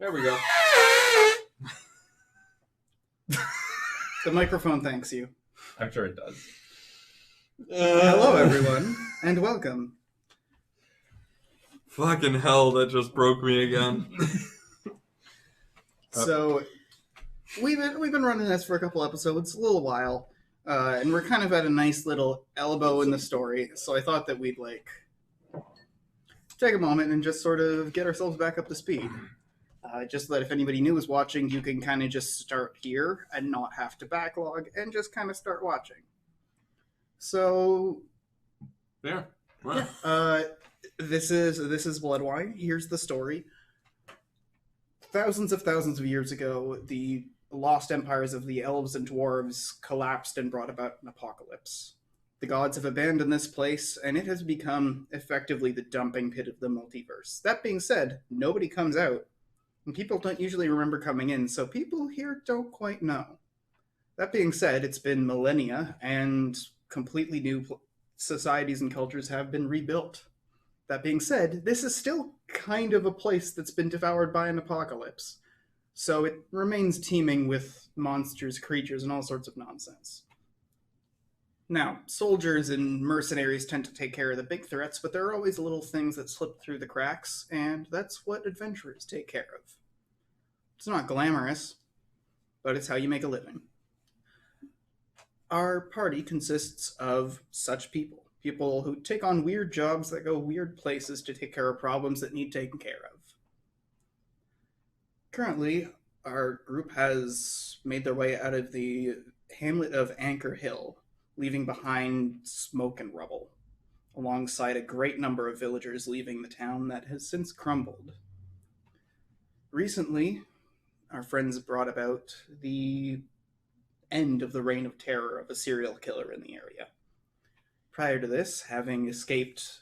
There we go. The microphone thanks you. I'm sure it does. Hello, everyone, and welcome. Fucking hell, that just broke me again. So, we've been running this for a couple episodes, a little while, and we're kind of at a nice little elbow in the story. So I thought that we'd take a moment and just sort of get ourselves back up to speed. Just so that if anybody new is watching, you can kind of just start here and not have to backlog and just kind of start watching. So, Yeah. Wow. This is Bloodwine. Here's the story. Thousands of years ago, the lost empires of the elves and dwarves collapsed and brought about an apocalypse. The gods have abandoned this place, and it has become effectively the dumping pit of the multiverse. That being said, nobody comes out, and people don't usually remember coming in, so people here don't quite know. That being said, it's been millennia, and completely new societies and cultures have been rebuilt. That being said, this is still kind of a place that's been devoured by an apocalypse. So it remains teeming with monsters, creatures, and all sorts of nonsense. Now, soldiers and mercenaries tend to take care of the big threats, but there are always little things that slip through the cracks, and that's what adventurers take care of. It's not glamorous, but it's how you make a living. Our party consists of such people. People who take on weird jobs that go weird places to take care of problems that need taken care of. Currently, our group has made their way out of the hamlet of Anchor Hill, leaving behind smoke and rubble, alongside a great number of villagers leaving the town that has since crumbled. Recently, our friends brought about the end of the reign of terror of a serial killer in the area. Prior to this, having escaped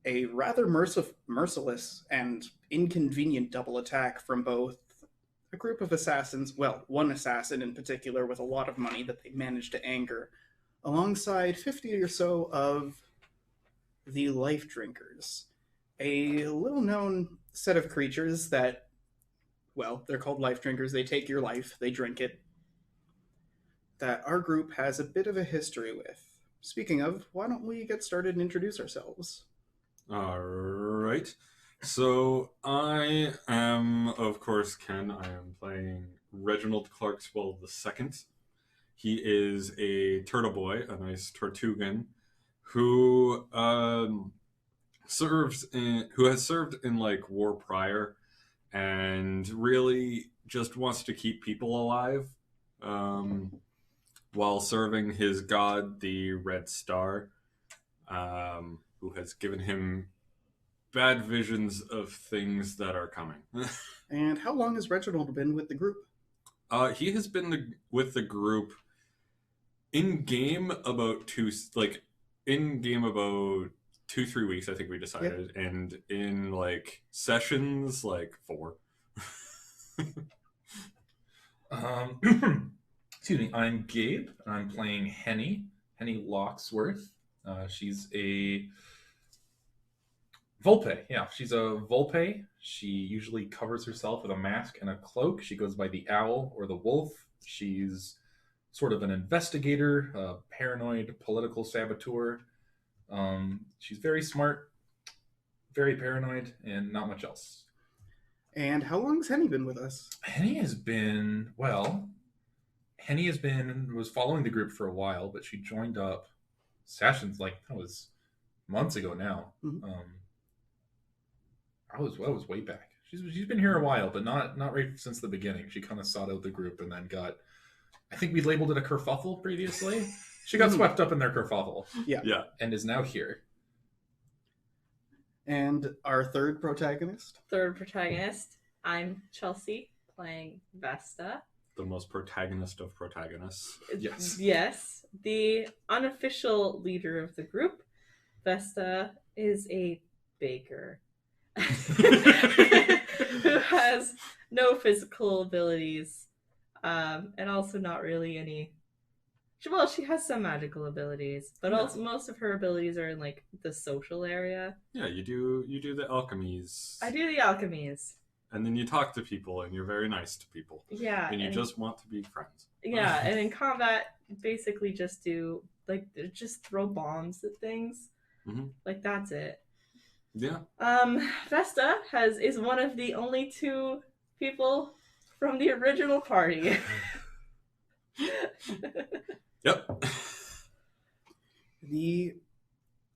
a rather merciless and inconvenient double attack from both a group of assassins, well, one assassin in particular with a lot of money that they managed to anger, alongside 50 or so of the Life Drinkers, a little-known set of creatures that, well, they're called Life Drinkers. They take your life, they drink it, that our group has a bit of a history with. Speaking of, why don't we get started and introduce ourselves? All right. So I am, of course, Ken. I am playing Reginald Clarkswell II. He is a turtle boy, a nice Tortugan, who has served in like war prior, and really just wants to keep people alive. While serving his god, the Red Star, who has given him bad visions of things that are coming. And how long has Reginald been with the group? He has been with the group in-game about 2-3 weeks, I think we decided, yeah. And in like sessions, like 4. Excuse me, I'm Gabe, and I'm playing Henny Locksworth. She's a Volpe. Yeah, she's a Volpe. She usually covers herself with a mask and a cloak. She goes by the Owl or the Wolf. She's sort of an investigator, a paranoid political saboteur. She's very smart, very paranoid, and not much else. And how long has Henny been with us? Henny was following the group for a while, but she joined up sessions that was months ago now. Mm-hmm. I was way back. She's been here a while, but not right since the beginning. She kind of sought out the group and then I think we labeled it a kerfuffle previously. She got swept up in their kerfuffle. Yeah. And is now here. And our third protagonist, I'm Chelsea, playing Vesta. The most protagonist of protagonists. Yes. The unofficial leader of the group. Vesta is a baker who has no physical abilities, and also not really any. Well, she has some magical abilities, but also most of her abilities are in like the social area. Yeah, you do the alchemies. I do the alchemies. And then you talk to people, and you're very nice to people. Yeah. And you just want to be friends. Yeah, and in combat, basically just just throw bombs at things. Mhm. Like, that's it. Yeah. Vesta is one of the only 2 people from the original party. Yep. The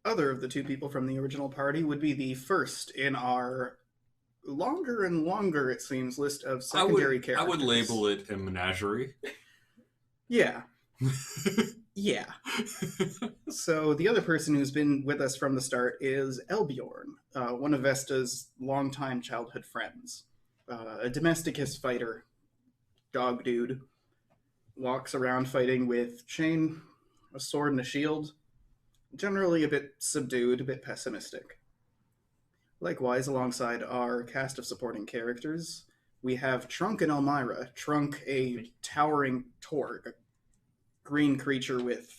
other of the 2 people from the original party would be the first in our longer and longer, it seems, list of secondary characters. I would label it a menagerie. Yeah. Yeah. So the other person who's been with us from the start is Elbjorn, one of Vesta's longtime childhood friends. A domesticist fighter, dog dude. Walks around fighting with chain, a sword, and a shield. Generally a bit subdued, a bit pessimistic. Likewise, alongside our cast of supporting characters, we have Trunk and Elmira. Trunk, a towering Torg, a green creature with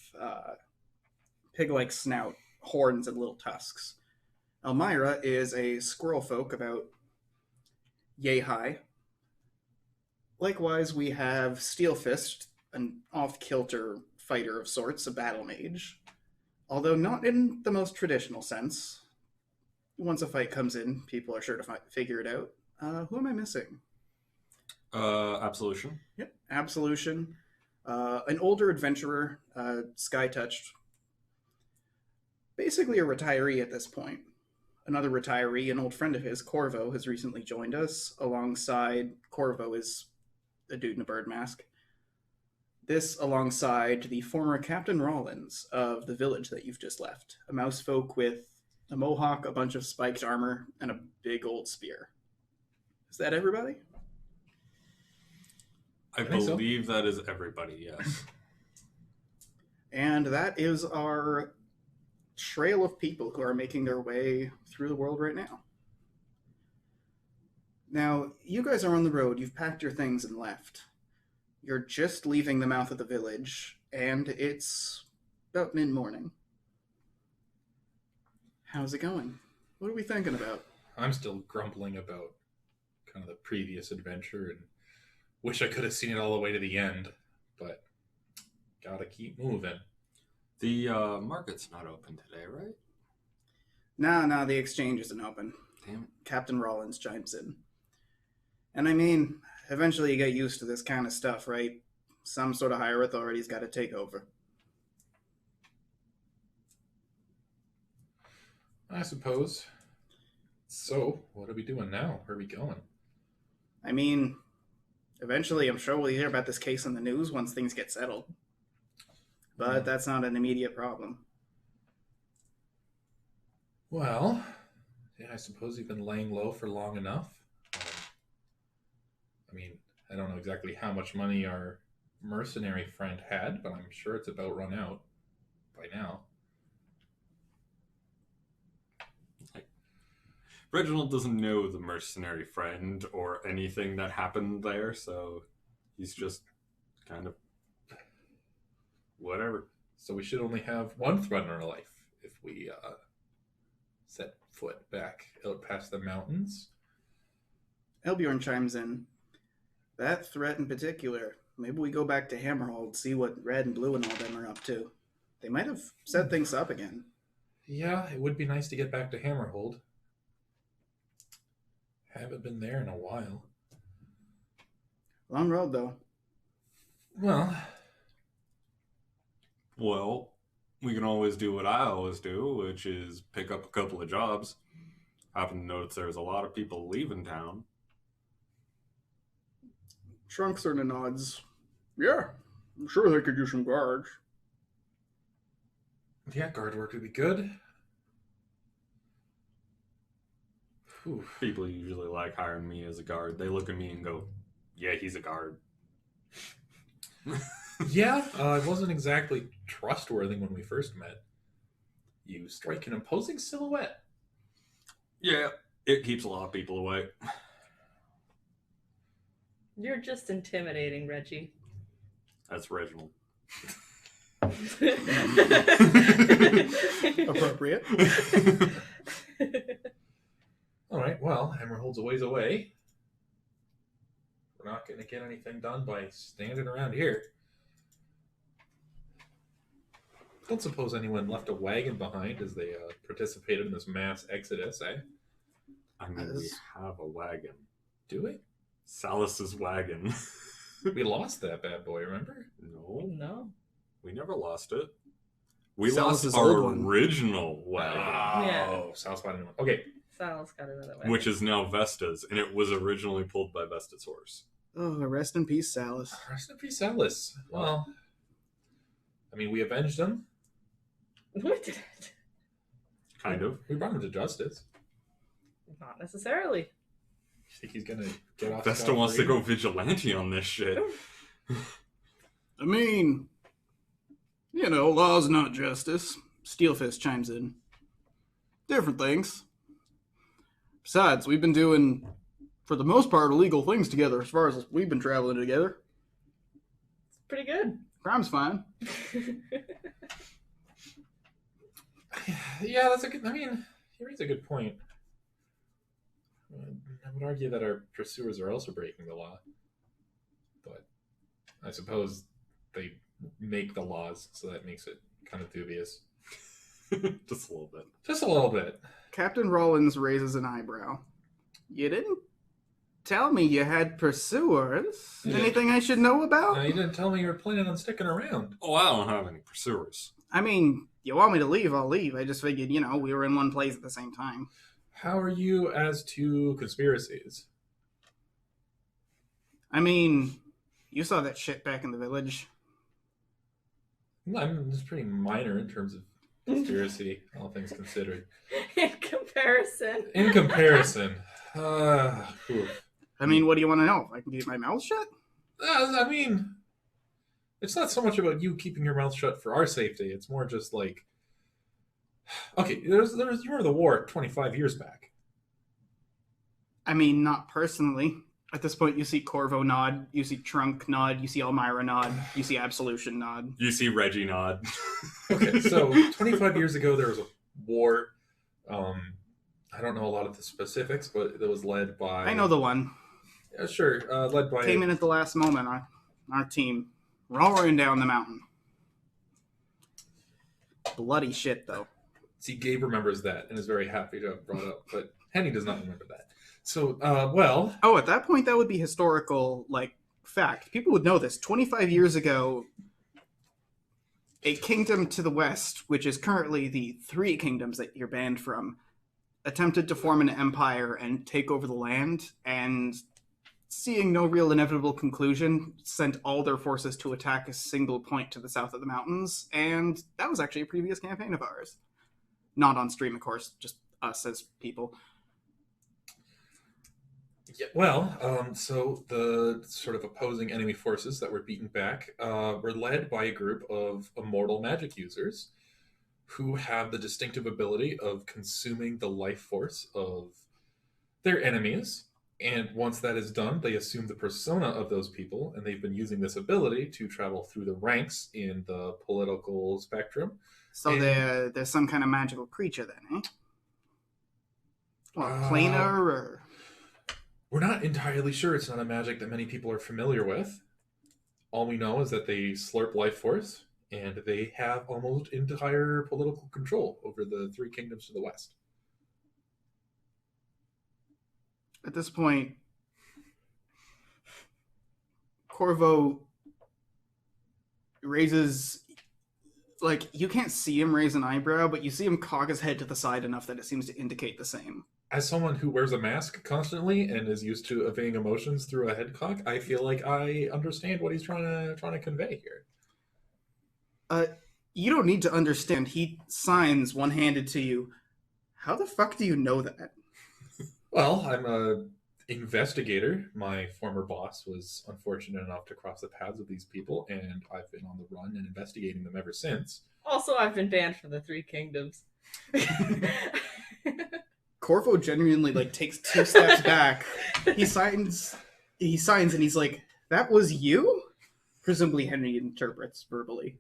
pig-like snout, horns, and little tusks. Elmira is a squirrel folk about yay high. Likewise, we have Steelfist, an off-kilter fighter of sorts, a battle mage. Although not in the most traditional sense. Once a fight comes in, people are sure to figure it out. Who am I missing? Absolution. Yep, Absolution. An older adventurer, sky-touched. Basically a retiree at this point. Another retiree, an old friend of his, Corvo, has recently joined us. Alongside Corvo is a dude in a bird mask. This alongside the former Captain Rollins of the village that you've just left. A mouse folk with a mohawk, a bunch of spiked armor, and a big old spear. Is that everybody? I believe that is everybody, yes. And that is our trail of people who are making their way through the world right now. Now, you guys are on the road. You've packed your things and left. You're just leaving the mouth of the village, and it's about mid-morning. How's it going? What are we thinking about? I'm still grumbling about kind of the previous adventure and wish I could have seen it all the way to the end, but gotta keep moving. The market's not open today, right? No, the exchange isn't open. Damn it. Captain Rollins chimes in. And I mean, eventually you get used to this kind of stuff, right? Some sort of higher authority's got to take over. I suppose. So, what are we doing now? Where are we going? I mean, eventually I'm sure we'll hear about this case in the news once things get settled. But that's not an immediate problem. Well, yeah, I suppose you've been laying low for long enough. I mean, I don't know exactly how much money our mercenary friend had, but I'm sure it's about run out by now. Reginald doesn't know the mercenary friend or anything that happened there, so he's just kind of whatever. So we should only have one threat in our life if we set foot back out past the mountains. Elbjorn chimes in. That threat in particular, maybe we go back to Hammerhold, see what Red and Blue and all them are up to. They might have set things up again. Yeah, it would be nice to get back to Hammerhold. Haven't been there in a while. Long road, though. Well, we can always do what I always do, which is pick up a couple of jobs. Happen to notice there's a lot of people leaving town. Trunk sort of nods. Yeah, I'm sure they could use some guards. Yeah, guard work would be good. Whew. People usually like hiring me as a guard. They look at me and go, yeah, he's a guard. Yeah, it wasn't exactly trustworthy when we first met. You strike an imposing silhouette. Yeah, it keeps a lot of people away. You're just intimidating, Reggie. That's Reginald. Appropriate. All right, well, Hammerhold's a ways away. We're not going to get anything done by standing around here. Don't suppose anyone left a wagon behind as they participated in this mass exodus, eh? I mean, we have a wagon. Do we? Salus's wagon. We lost that bad boy, remember? No. We never lost it. We Salus's lost our old one. original wagon, Oh, South Spot one. Okay. Sal's got another way. which is now Vesta's, and it was originally pulled by Vesta's horse. Oh, rest in peace, Salus. Rest in peace, Alice. Well, I mean, we avenged him. We did it. Kind of. We brought him to justice. Not necessarily. You think he's going to get off Vesta wants to go vigilante on this shit. I mean, you know, law's not justice. Steelfist chimes in. Different things. Besides, we've been doing, for the most part, illegal things together as far as we've been traveling together. Pretty good. Crime's fine. Yeah, that's a good... I mean, he raised a good point. I would argue that our pursuers are also breaking the law. But I suppose they make the laws, so that makes it kind of dubious. Just a little bit. Just a little bit. Captain Rollins raises an eyebrow. You didn't tell me you had pursuers. Yeah. Anything I should know about? You didn't tell me you were planning on sticking around. Oh, I don't have any pursuers. I mean, you want me to leave, I'll leave. I just figured, you know, we were in one place at the same time. How are you as to conspiracies? I mean, you saw that shit back in the village. I mean, it's pretty minor in terms of conspiracy, all things considered. In comparison. In comparison, oof. I mean, what do you want to know? If I can keep my mouth shut? I mean, it's not so much about you keeping your mouth shut for our safety. It's more just like, okay, you were the war 25 years back. I mean, not personally. At this point, you see Corvo nod, you see Trunk nod, you see Elmira nod, you see Absolution nod. You see Reggie nod. Okay, so 25 years ago, there was a war. I don't know a lot of the specifics, but it was led by... I know the one. Yeah, sure. Led by... Came in at the last moment, our team. Roaring down the mountain. Bloody shit, though. See, Gabe remembers that and is very happy to have brought up, but Henny does not remember that. So, well... Oh, at that point, that would be historical, fact. People would know this. 25 years ago, a kingdom to the west, which is currently the 3 kingdoms that you're banned from, attempted to form an empire and take over the land, and seeing no real inevitable conclusion, sent all their forces to attack a single point to the south of the mountains, and that was actually a previous campaign of ours. Not on stream, of course, just us as people. Yeah, well, so the sort of opposing enemy forces that were beaten back were led by a group of immortal magic users who have the distinctive ability of consuming the life force of their enemies. And once that is done, they assume the persona of those people, and they've been using this ability to travel through the ranks in the political spectrum. So And- there's some kind of magical creature then, eh? What, planar or... We're not entirely sure. It's not a magic that many people are familiar with. All we know is that they slurp life force, and they have almost entire political control over the 3 kingdoms to the west. At this point, Corvo raises... you can't see him raise an eyebrow, but you see him cock his head to the side enough that it seems to indicate the same. As someone who wears a mask constantly and is used to evading emotions through a head cock, I feel like I understand what he's trying to convey here. You don't need to understand. He signs one-handed to you. How the fuck do you know that? Well, I'm a investigator. My former boss was unfortunate enough to cross the paths of these people, and I've been on the run and investigating them ever since. Also, I've been banned from the 3 kingdoms. Corvo genuinely takes 2 steps back. He signs and he's like, "That was you?" Presumably Henry interprets verbally.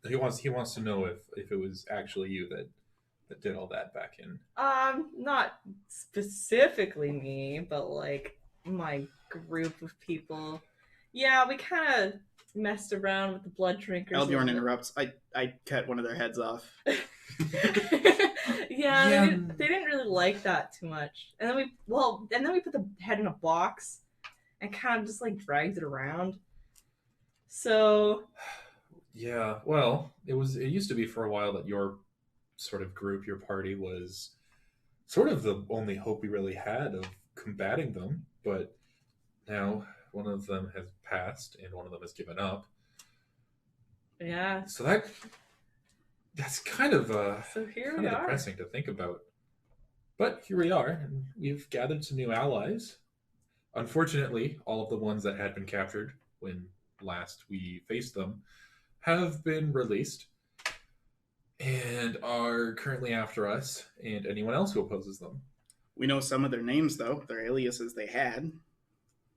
He wants to know if it was actually you that did all that back in. Not specifically me, but my group of people. Yeah, we kind of messed around with the blood drinkers. Eldbjorn interrupts. I cut one of their heads off. Yeah. They didn't really like that too much. And then we put the head in a box and kind of just like dragged it around. So Yeah, well, it used to be for a while that your sort of group, your party, was sort of the only hope we really had of combating them, but now one of them has passed and one of them has given up. yeah. So that's kind of So here kind we of are. depressing to think about. But here we are, and we've gathered some new allies. Unfortunately, all of the ones that had been captured when last we faced them have been released and are currently after us and anyone else who opposes them. We know some of their names, though. Their aliases they had.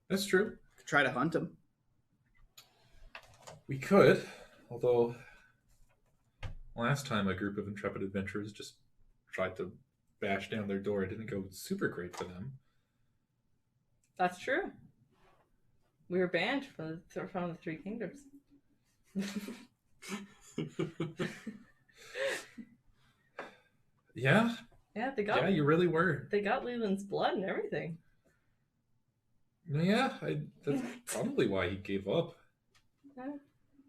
That's true. Could try to hunt them. We could, although last time a group of intrepid adventurers just tried to bash down their door. It didn't go super great for them. That's true. We were banned from the Three Kingdoms. Yeah, Yeah, they got. yeah, you really were. They got Leland's blood and everything. Yeah, that's probably why he gave up. Yeah,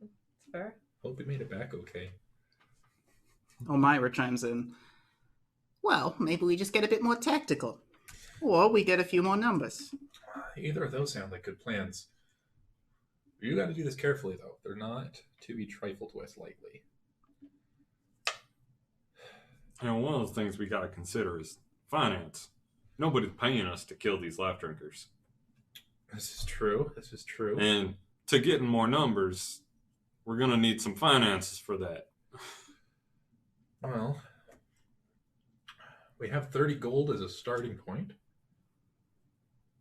that's fair. Hope he made it back okay. Myra chimes in. Well, maybe we just get a bit more tactical. Or we get a few more numbers. Either of those sound like good plans. You got to do this carefully, though. They're not to be trifled with lightly. And one of the things we got to consider is finance. Nobody's paying us to kill these life drinkers. This is true. This is true. And to get in more numbers, we're going to need some finances for that. Well, we have 30 gold as a starting point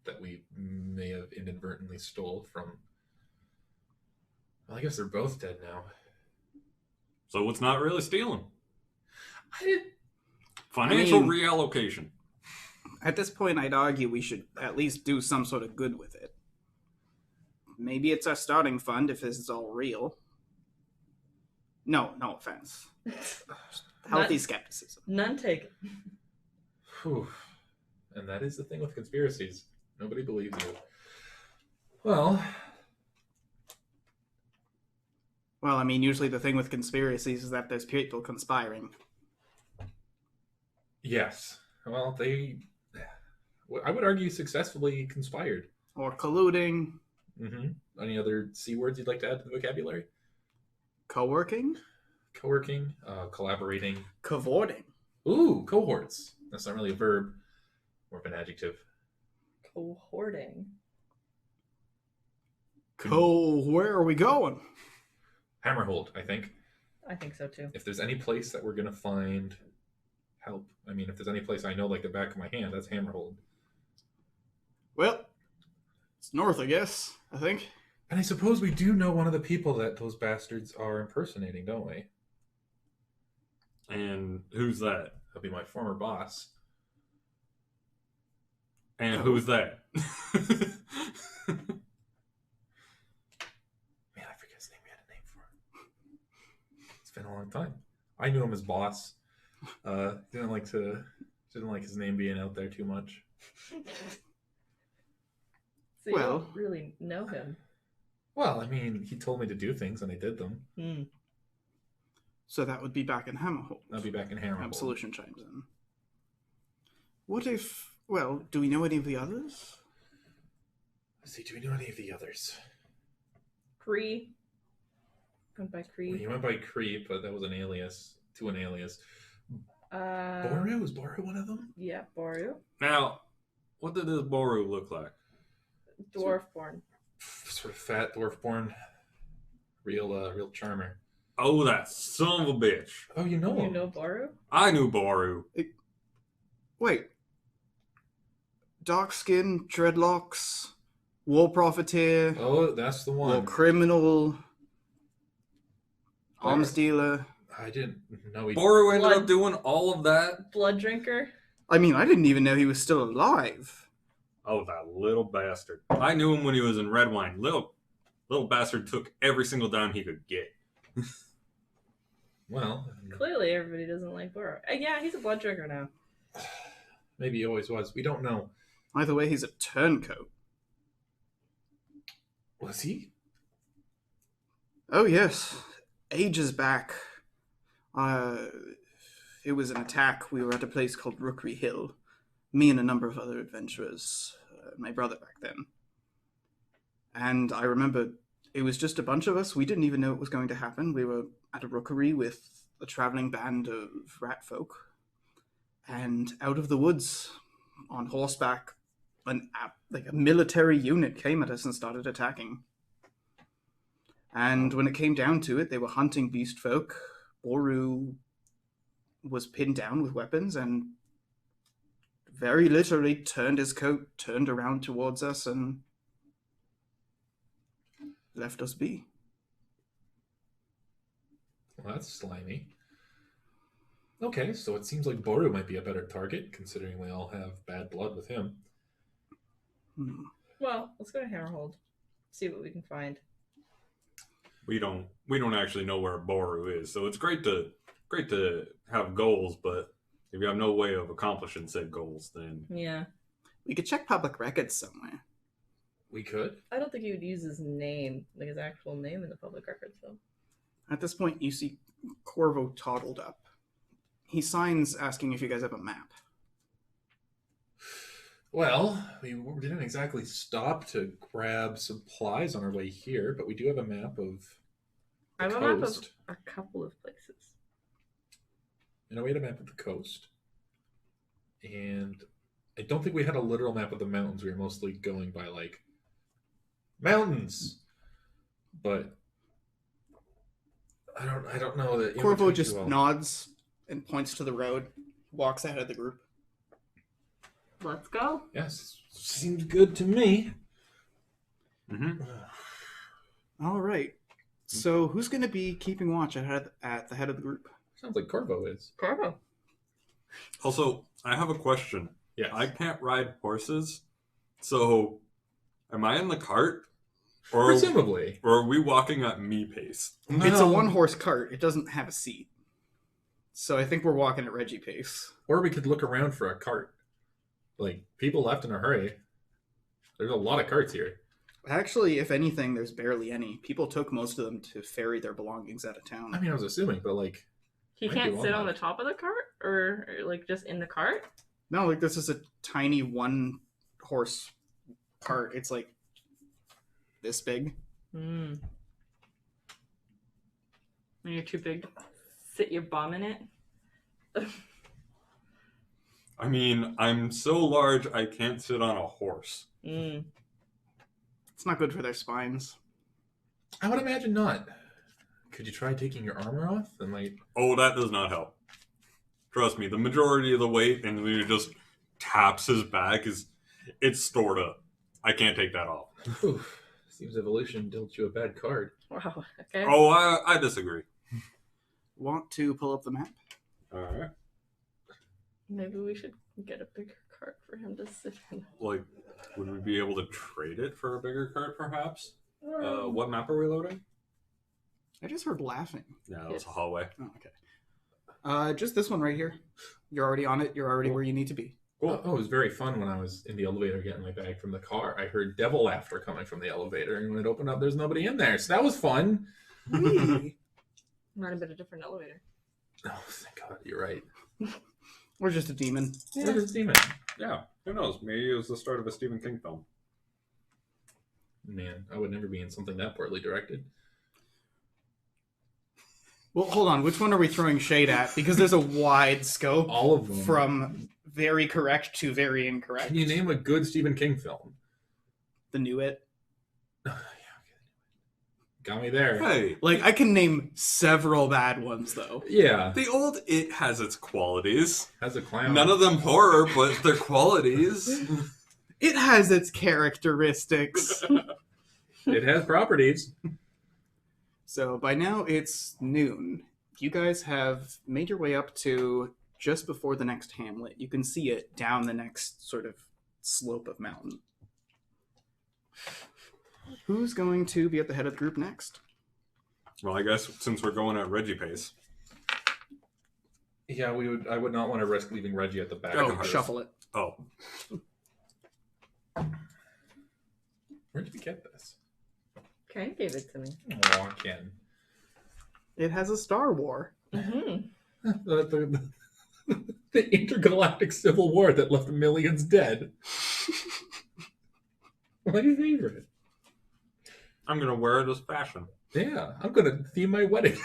that we may have inadvertently stole from. Well, I guess they're both dead now. So it's not really stealing. I did. Financial reallocation. At this point, I'd argue we should at least do some sort of good with it. Maybe it's our starting fund if this is all real. No offense. Healthy skepticism. None taken. Whew. And that is the thing with conspiracies. Nobody believes you. Well, Well, I mean, usually the thing with conspiracies is that there's people conspiring. yes. Well, I would argue, successfully conspired. Or colluding, Mm-hmm. Any other C words you'd like to add to the vocabulary? co-working, Co-working, collaborating. cavorting. Ooh, cohorts. That's not really a verb, more of an adjective. Cohorting. Where are we going? Hammerhold, I think. I think so too. If there's any place that we're going to find help, I mean, if there's any place I know like the back of my hand, that's Hammerhold. Well, it's north, I guess, I think. And I suppose we do know one of the people that those bastards are impersonating, don't we? And who's that? That'll be my former boss. And who's that? Man, I forget his name. We had a name for him. It's been a long time. I knew him as boss. Didn't like his name being out there too much. So you Well- don't really know him. Well, I mean, he told me to do things and I did them. Hmm. So that would be back in Hammerhold. I'll be back in Hammerhold. Absolution chimes in. What if... Well, do we know any of the others? Let's see, do we know any of the others? Cree. Went by Well, Cree. he went by Creep, but that was an alias. To an alias. Uh, Boru? Was Boru one of them? Yeah, Boru. Now, what did this Boru look like? Dwarfborn. Sort of fat, dwarf-born. Real charmer. Oh, that son of a bitch. Oh, you know him. You know Boru? I knew Boru. Wait. Dark skin, dreadlocks, war profiteer, Oh, that's the war one. criminal, Or- arms dealer. I didn't know he... Boru ended Blood- up doing all of that. Blood drinker. I mean, I didn't even know he was still alive. Oh, that little bastard. I knew him when he was in Redwine. Little bastard took every single down he could get. Well, Clearly, everybody doesn't like Burrow. Yeah, he's a blood drinker now. maybe he always was. We don't know. Either way, he's a turncoat. Was he? Oh, yes. Ages back. It was an attack. We were at a place called Rookery Hill. Me and a number of other adventurers. My brother back then. And I remember it was just a bunch of us. We didn't even know it was going to happen. We were at a rookery with a traveling band of rat folk. And out of the woods, on horseback, a military unit came at us and started attacking. And when it came down to it, they were hunting beast folk. Boru was pinned down with weapons and very literally turned his coat, turned around towards us, and left us be. Well, that's slimy. Okay, so it seems like Boru might be a better target, considering we all have bad blood with him. Well, let's go to Hammerhold. See what we can find. We don't actually know where Boru is, so it's great to have goals, but if you have no way of accomplishing said goals, then Yeah. We could check public records somewhere. We could? I don't think he would use his name, like his actual name in the public records, though. At this point, you see Corvo toddled up. He signs asking if you guys have a map. Well, we didn't exactly stop to grab supplies on our way here, but we do have a map of I the have a map of coast. a couple of places. And we had a map of the coast. And I don't think we had a literal map of the mountains. We were mostly going by, like, mountains. But I don't know that... Corvo just nods and points to the road, walks ahead of the group. Let's go. Yes, seems good to me. mm-hmm. All right. So who's going to be keeping watch at the head of the group? Sounds like Corvo is. Corvo. Also, I have a question. Yes. I can't ride horses, so am I in the cart? Or Presumably. Or are we walking at me pace? It's a one-horse cart. It doesn't have a seat. So I think we're walking at Reggie pace. Or we could look around for a cart. Like, people left in a hurry. There's a lot of carts here. Actually, if anything, there's barely any. People took most of them to ferry their belongings out of town. I mean, I was assuming, but like... He Might can't be sit one on the left. top of the cart? Or like, just in the cart? No, like, this is a tiny one-horse cart. It's, like, this big. Hmm. And you're too big to sit your bum in it? I mean, I'm so large I can't sit on a horse. Mm. It's not good for their spines. I would imagine not. Could you try taking your armor off? And like... Oh, that does not help. Trust me, the majority of the weight and he just taps his back it's stored up. I can't take that off. Oof. Seems evolution dealt you a bad card. Wow. Okay. Oh, I disagree. Want to pull up the map? Alright. Maybe we should get a bigger cart for him to sit in. Like, would we be able to trade it for a bigger cart, perhaps? What map are we loading? I just heard laughing. Yeah, that was a hallway. Oh, okay. Just this one right here. You're already on it. You're already where you need to be. Cool. Oh, it was very fun when I was in the elevator getting my bag from the car. I heard devil laughter coming from the elevator, and when it opened up, there's nobody in there. So that was fun. Whee! Might have been a different elevator. Oh, thank God, you're right. Or just a demon. Yeah, there's a demon. Yeah, who knows? Maybe it was the start of a Stephen King film. Man, I would never be in something that poorly directed. Well, hold on. Which one are we throwing shade at? Because there's a wide scope All of them. from very correct to very incorrect. Can you name a good Stephen King film? The New It? Yeah, okay. Got me there. Hey, Like, I can name several bad ones, though. Yeah, the old It has its qualities. has a clown. None of them horror, but they're qualities. It has its characteristics. It has properties. So by now it's noon. You guys have made your way up to just before the next hamlet. You can see it down the next sort of slope of mountain. Who's going to be at the head of the group next? Well, I guess since we're going at Reggie pace. Yeah, I would not want to risk leaving Reggie at the back. Oh, shuffle it. Oh. Where did you get this? Ken gave it to me. Oh, Ken. It has a Star War. Mm-hmm. The intergalactic civil war that left millions dead. My favorite. I'm going to wear it as fashion. Yeah, I'm going to theme my wedding.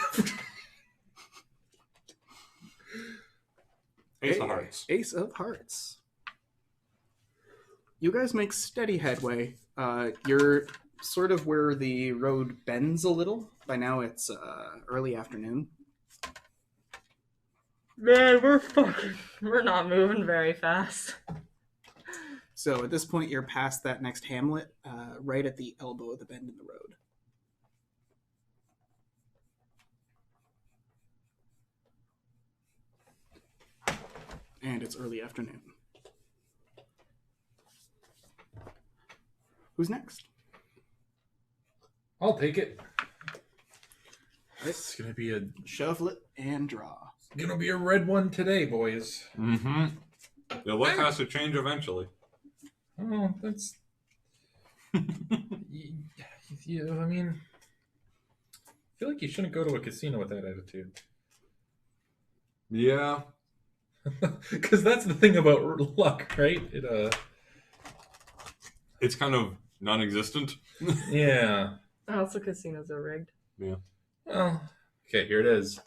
Ace of Hearts. Ace of Hearts. You guys make steady headway. You're sort of where the road bends a little. By now it's early afternoon. Man, we're not moving very fast. So at this point, you're past that next hamlet, right at the elbow of the bend in the road. And it's early afternoon. Who's next? I'll take it. It's gonna be a Shuffle it and draw. red one today, boys. Mm-hmm. The look has to change eventually. Oh, that's. Yeah, I mean, I feel like you shouldn't go to a casino with that attitude. Yeah. Because that's the thing about luck, right? It's kind of non-existent. Yeah. Also, casinos are rigged. Yeah. Well, okay, here it is.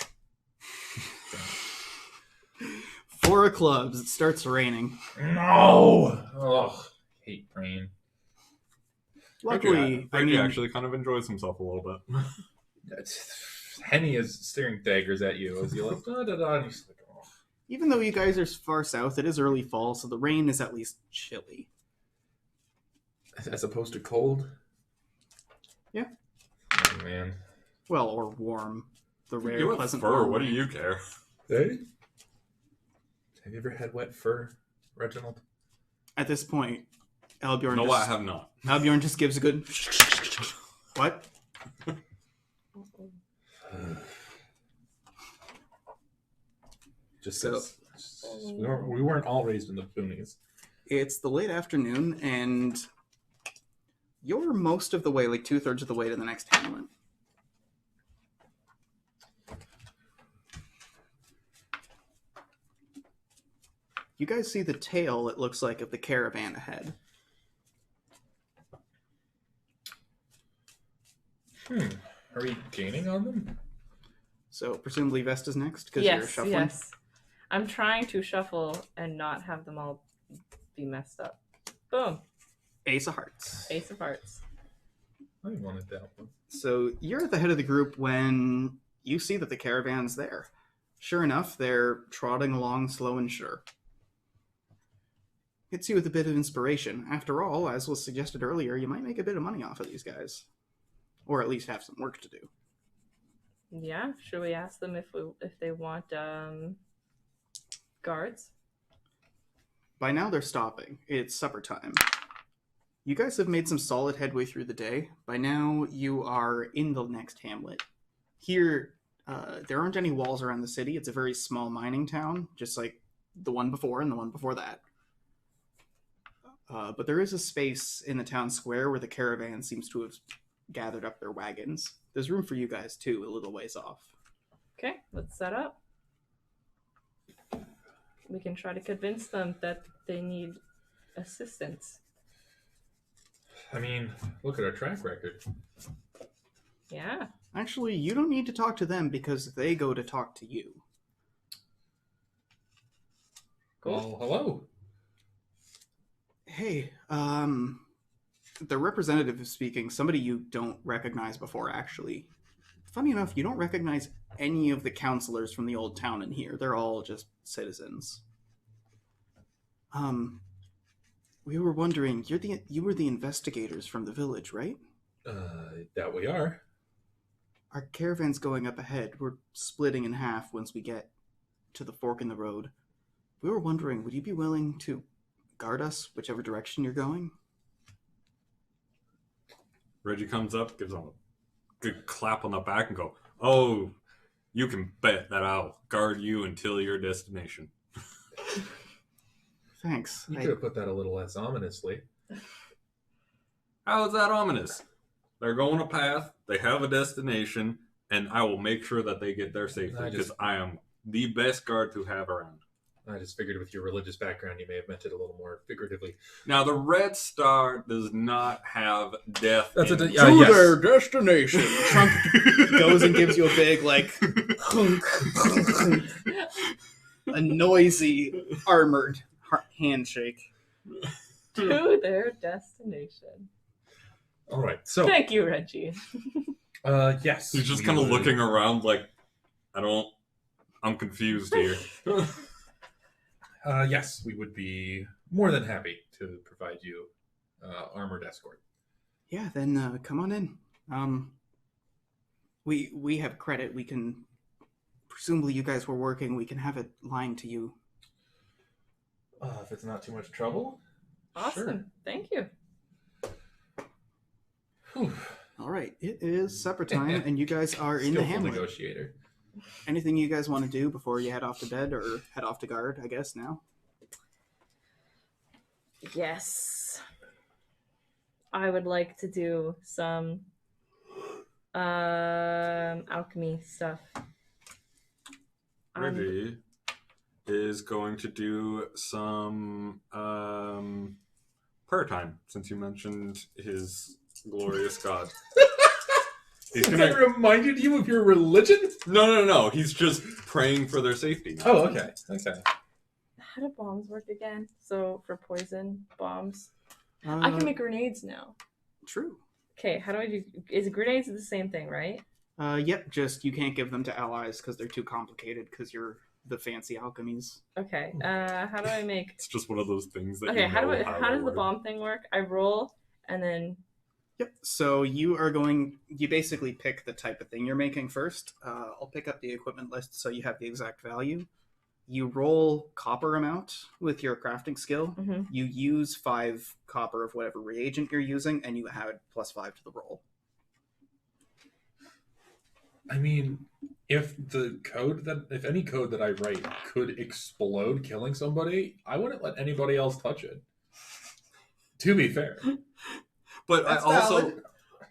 4 of clubs. It starts raining. No! Ugh, hate rain. Luckily, Reggie actually kind of enjoys himself a little bit. Henny is staring daggers at you as you like, da-da-da, and he's like, oh. even though you guys are far south, it is early fall, so the rain is at least chilly. As opposed to cold? Yeah. Oh, man. Well, or warm. The rare, You have pleasant fur. warm What do rain. you care? Hey? Have you ever had wet fur, Reginald? At this point, Albjorn No, just, I have not. Albjorn just gives a good... What? Just So- we weren't all raised in the boonies. It's the late afternoon, and you're most of the way, like 2/3 of the way to the next hamlet. You guys see the tail, it looks like, of the caravan ahead. Are we gaining on them? So presumably Vesta's next because you're Yes, shuffling. yes. I'm trying to shuffle and not have them all be messed up. Boom. Ace of Hearts. Ace of Hearts. I wanted that one. So you're at the head of the group when you see that the caravan's there. Sure enough, they're trotting along slow and sure. Hits you with a bit of inspiration. After all, as was suggested earlier, you might make a bit of money off of these guys. Or at least have some work to do. Yeah. Should we ask them if they want guards? By now they're stopping. It's supper time. You guys have made some solid headway through the day. By now you are in the next hamlet. Here, there aren't any walls around the city. It's a very small mining town, just like the one before and the one before that. But there is a space in the town square where the caravan seems to have gathered up their wagons. There's room for you guys too, a little ways off. Okay, let's set up. We can try to convince them that they need assistance. I mean, look at our track record. Yeah. Actually, you don't need to talk to them because they go to talk to you. Cool. Well, hello. Hey, the representative is speaking. Somebody you don't recognize before, actually. Funny enough, you don't recognize any of the counselors from the old town in here. They're all just citizens. We were wondering, you were the investigators from the village, right? That we are. Our caravan's going up ahead. We're splitting in half once we get to the fork in the road. We were wondering, would you be willing to guard us whichever direction you're going? Reggie comes up, gives him a good clap on the back, and go, "Oh, you can bet that I'll guard you until your destination." Thanks. You could have put that a little less ominously. How is that ominous? They're going a path, they have a destination, and I will make sure that they get there safely because I am the best guard to have around. I just figured with your religious background, you may have meant it a little more figuratively. Now, the Red Star does not have death. That's in it. Their destination. Trump goes and gives you a big, like, hunk, a noisy, armored handshake. To their destination. All right, so Thank you, Reggie. yes, He's just we kind of would- looking around like, I'm confused here. Yes, we would be more than happy to provide you armored escort. Yeah, then come on in. We have credit. We can, presumably you guys were working. We can have it lying to you. If it's not too much trouble. Awesome. Sure. Thank you. Whew. All right, it is supper time, and you guys are in the Skillful hamlet. negotiator. Anything you guys want to do before you head off to bed or head off to guard? I guess now. Yes. I would like to do some alchemy stuff. Reggie is going to do some prayer time, since you mentioned his glorious God. He's Has gonna... that reminded you of your religion? No. He's just praying for their safety. Oh, okay. Okay. How do bombs work again? So for poison bombs, Uh, I can make grenades now. True. Okay, how do I do? Is grenades the same thing, right? Yep. Just you can't give them to allies because they're too complicated. Because you're the fancy alchemies. Okay. How do I make? It's just one of those things that Okay. you know How to does the work. bomb thing work? I roll and then. Yep. So you basically pick the type of thing you're making first. I'll pick up the equipment list so you have the exact value. You roll copper amount with your crafting skill. Mm-hmm. You use 5 copper of whatever reagent you're using, and you add +5 to the roll. I mean, if any code that I write could explode killing somebody, I wouldn't let anybody else touch it. To be fair. But That's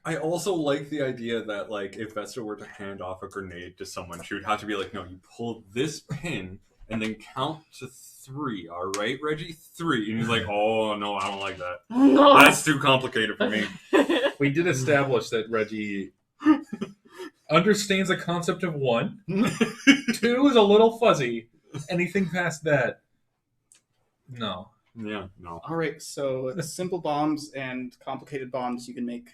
I also like the idea that, like, if Vesta were to hand off a grenade to someone, she would have to be like, "No, you pull this pin and then count to 3. All right, Reggie, 3." And he's like, "Oh no, I don't like that. No. That's too complicated for me." We did establish that Reggie understands the concept of 1. 2 is a little fuzzy. Anything past that, no. Yeah, no. All right. So simple bombs and complicated bombs you can make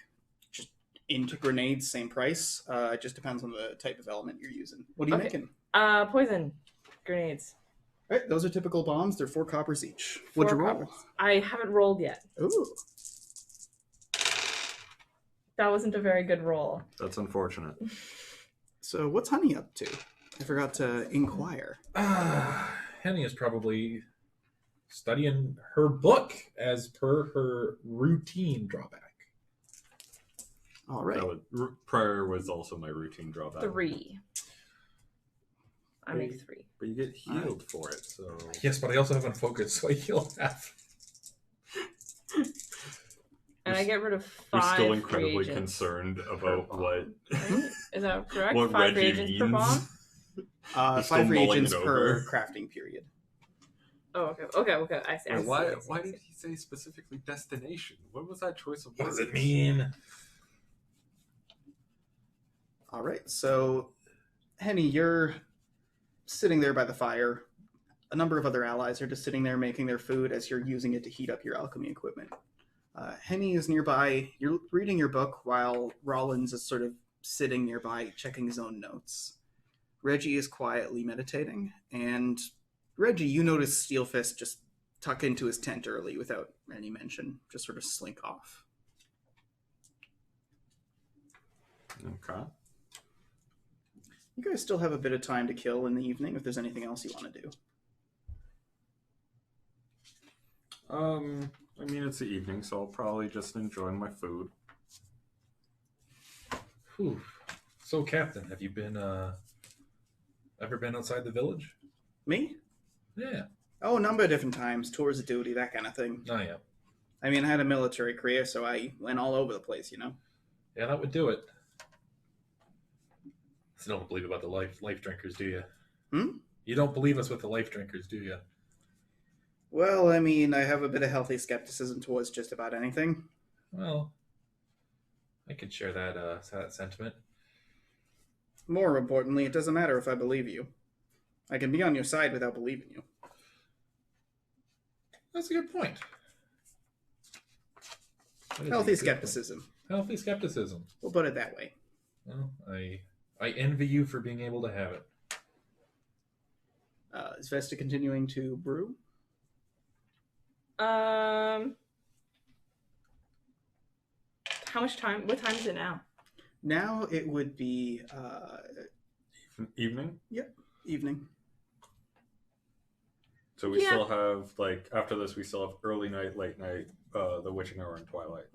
just into grenades, same price. It just depends on the type of element you're using. What are you Okay. making? Poison grenades. All right. Those are typical bombs. They're 4 coppers each. 4 What'd you roll? coppers. I haven't rolled yet. Ooh. That wasn't a very good roll. That's unfortunate. So what's Honey up to? I forgot to inquire. Henny is probably studying her book as per her routine drawback. All right. Prayer was also my routine drawback. 3. I make 3. But you get healed for it, so... Yes, but I also have Unfocus, so I heal half. And I get rid of 5 You're still incredibly reagents concerned per about bomb. what... Right? Is that correct? what 5 Reggie reagents per means. bomb? You're still 5 mulling reagents it per over. crafting period. Oh, okay. I see. I Wait, see, why I see, I why see. did he say specifically destination? What was that choice of What words? does it mean? All right. So, Henny, you're sitting there by the fire. A number of other allies are just sitting there making their food as you're using it to heat up your alchemy equipment. Henny is nearby. You're reading your book while Rollins is sort of sitting nearby checking his own notes. Reggie is quietly meditating, and Reggie, you notice Steelfist just tuck into his tent early without any mention, just sort of slink off. Okay. You guys still have a bit of time to kill in the evening if there's anything else you want to do. I mean, it's the evening, so I'll probably just enjoy my food. Whew. So, Captain, have you been ever been outside the village? Me? Yeah. Oh, a number of different times. Tours of duty, that kind of thing. Oh, yeah. I mean, I had a military career, so I went all over the place, you know? Yeah, that would do it. You don't believe about the life drinkers, do you? Hmm? You don't believe us with the life drinkers, do you? Well, I mean, I have a bit of healthy skepticism towards just about anything. Well, I could share that sentiment. More importantly, it doesn't matter if I believe you. I can be on your side without believing you. That's a good point. That is a Healthy good skepticism. point. Healthy skepticism. We'll put it that way. Well, I envy you for being able to have it. Is Vesta continuing to brew? How much time? What time is it now? Now it would be Evening? evening. So we Yeah. still have, like, after this, we still have early night, late night, the witching hour, and twilight.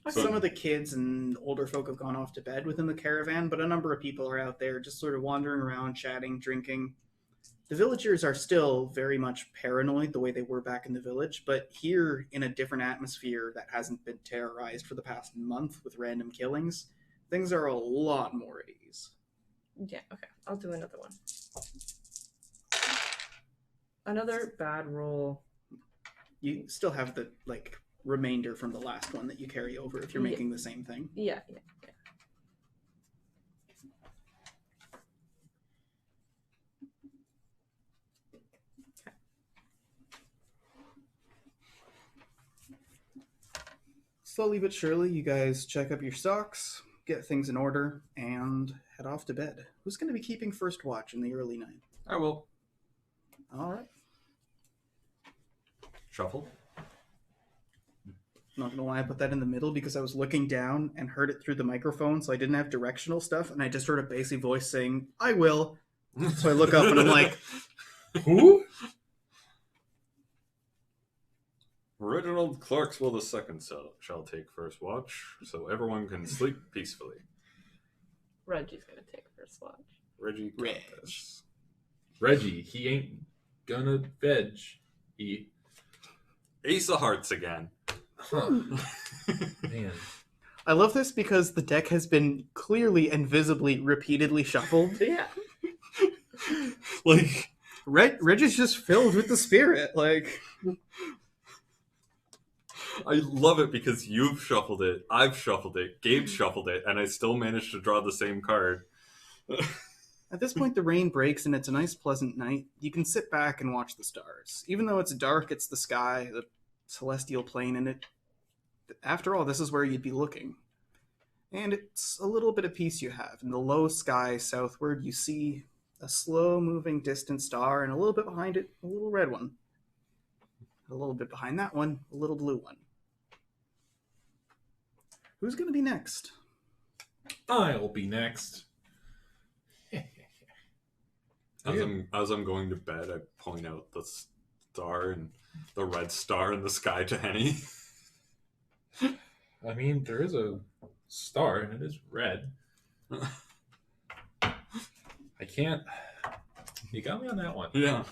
So- Some of the kids and older folk have gone off to bed within the caravan, but a number of people are out there just sort of wandering around, chatting, drinking. The villagers are still very much paranoid the way they were back in the village, but here in a different atmosphere that hasn't been terrorized for the past month with random killings, things are a lot more at ease. Yeah, okay. I'll do another one. Another bad roll. You still have the remainder from the last one that you carry over if you're Yeah. making the same thing. Yeah. Slowly but surely, you guys check up your stocks, get things in order, and head off to bed. Who's going to be keeping first watch in the early night? I will. All right. Shuffle. Not going to lie, I put that in the middle because I was looking down and heard it through the microphone, so I didn't have directional stuff, and I just heard a bassy voice saying, "I will." So I look up and I'm like, Who? Reginald Clarkswell II shall take first watch, so everyone can sleep peacefully. Reggie's gonna take first watch. Reggie Reg. Campus. Reggie, he ain't gonna veg. He. Ace of Hearts again. Huh. Man. I love this because the deck has been clearly and visibly repeatedly shuffled. Yeah. Like, Reg is just filled with the spirit. I love it because you've shuffled it, I've shuffled it, Gabe shuffled it, and I still managed to draw the same card. At this point, the rain breaks and it's a nice, pleasant night. You can sit back and watch the stars. Even though it's dark, it's the sky, the celestial plane in it. After all, this is where you'd be looking. And it's a little bit of peace you have. In the low sky southward, you see a slow-moving distant star, and a little bit behind it, a little red one. A little bit behind that one, a little blue one. Who's going to be next? I'll be next. As I'm going to bed, I point out the star and the red star in the sky to Henny. I mean, there is a star and it is red. I can't. You got me on that one. Yeah.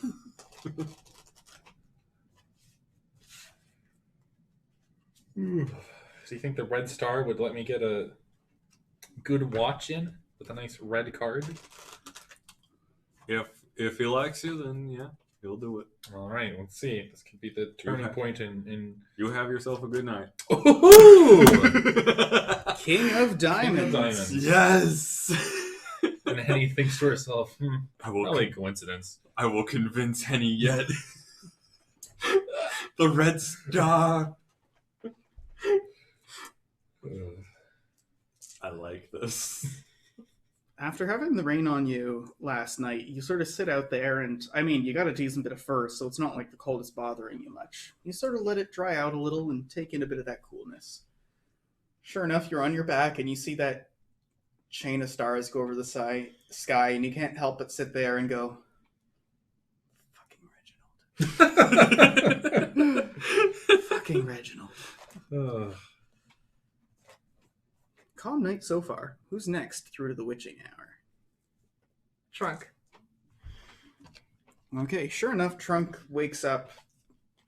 So you think the red star would let me get a good watch in with a nice red card? If he likes you, then yeah, he'll do it. All right, let's see. This could be the turning point in. You have yourself a good night. Ooh! King of Diamonds. Diamonds. Yes. And Henny thinks to herself, I will. probably coincidence. I will convince Henny yet. The red star. I like this. After having the rain on you last night, you sort of sit out there and, I mean, you got a decent bit of fur, so it's not like the cold is bothering you much. You sort of let it dry out a little and take in a bit of that coolness. Sure enough, you're on your back and you see that chain of stars go over the sky, and you can't help but sit there and go, fucking Reginald. Fucking Reginald. Ugh. Calm night so far. Who's next through to the witching hour? Trunk. Okay, sure enough, Trunk wakes up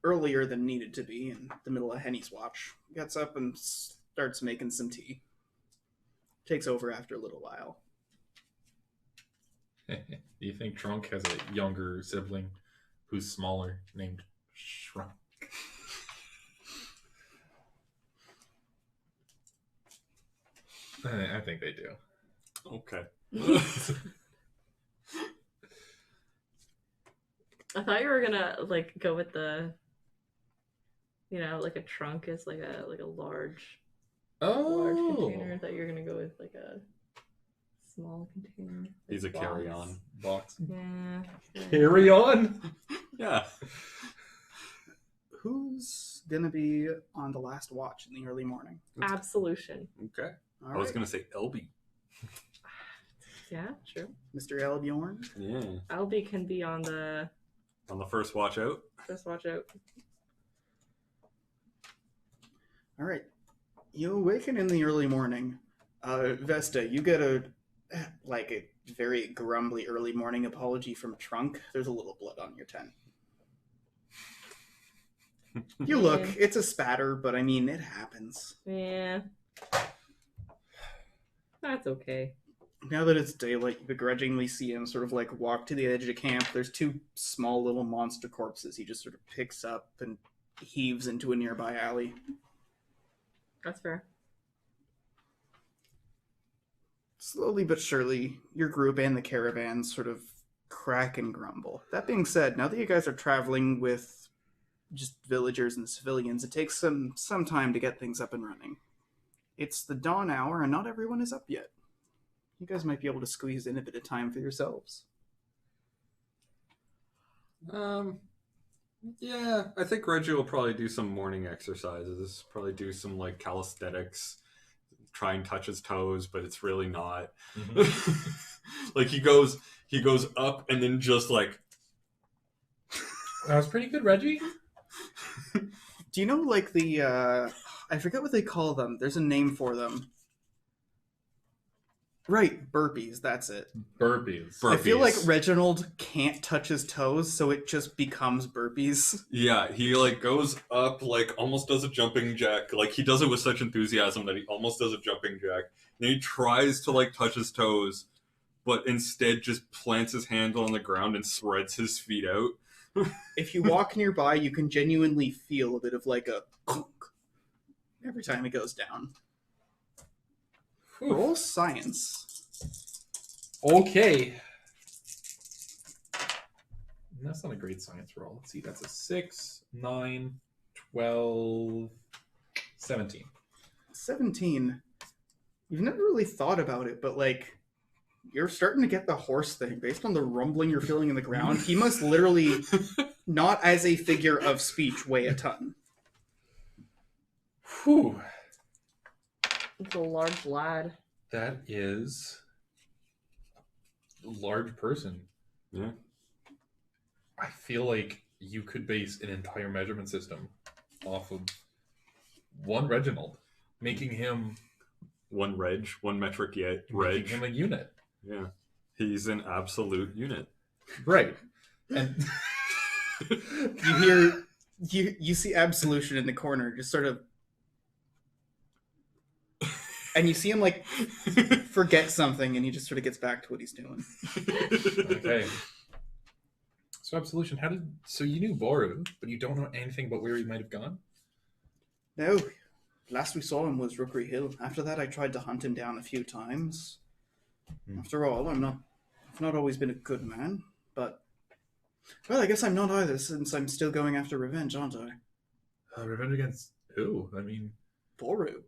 earlier than needed to be in the middle of Henny's watch. Gets up and starts making some tea. Takes over after a little while. Do you think Trunk has a younger sibling who's smaller named Shrunk? I think they do. Okay. I thought you were gonna like go with the, like a trunk is like a large container. I thought you were gonna go with like a small container. He's a box. carry-on. Box. Yeah. Carry on? Yeah. Who's gonna be on the last watch in the early morning? Absolution. Okay. All I was right. going to say LB. Yeah, true. Mr. Elbjorn. Yeah. Albie can be on the On the first watch out. first watch out. All right. You awaken in the early morning. Vesta, you get a very grumbly early morning apology from Trunk. There's a little blood on your tent. You look, Yeah. it's a spatter, but I mean, it happens. Yeah. That's okay. Now that it's daylight, you begrudgingly see him sort of like walk to the edge of the camp. There's two small little monster corpses he just sort of picks up and heaves into a nearby alley. That's fair. Slowly but surely, your group and the caravan sort of crack and grumble. That being said, now that you guys are traveling with just villagers and civilians, it takes some time to get things up and running. It's the dawn hour, and not everyone is up yet. You guys might be able to squeeze in a bit of time for yourselves. Yeah, I think Reggie will probably do some morning exercises. Probably do some like calisthenics. Try and touch his toes, but it's really not. Like he goes up and then just like. That was pretty good, Reggie. Do you know, like, the, I forget what they call them. There's a name for them. Right, burpees, that's it. Burpees. I feel like Burpees. Reginald can't touch his toes, so it just becomes burpees. Yeah, he like goes up, like almost does a jumping jack. Like he does it with such enthusiasm that he almost does a jumping jack. And he tries to like touch his toes, but instead just plants his hand on the ground and spreads his feet out. If you walk nearby, you can genuinely feel a bit of like a clunk every time it goes down. Roll science. Okay. That's not a great science roll. Let's see. That's a 6, 9, 12, 17. 17. You've never really thought about it, but like, you're starting to get the horse thing. Based on the rumbling you're feeling in the ground, he must literally, not as a figure of speech, weigh a ton. Whew. It's a large lad. That is a large person. Yeah. I feel like you could base an entire measurement system off of one Reginald, making him One metric yet. making him a unit. Yeah. He's an absolute unit. Right. And You see Absolution in the corner, just sort of, and you see him like forget something, and he just sort of gets back to what he's doing. okay. So Absolution, so you knew Boru, but you don't know anything about where he might have gone? No, last we saw him was Rookery Hill. After that, I tried to hunt him down a few times. After all, I've not always been a good man, but well, I guess I'm not either, since I'm still going after revenge, aren't I? Revenge against who? I mean, Boru.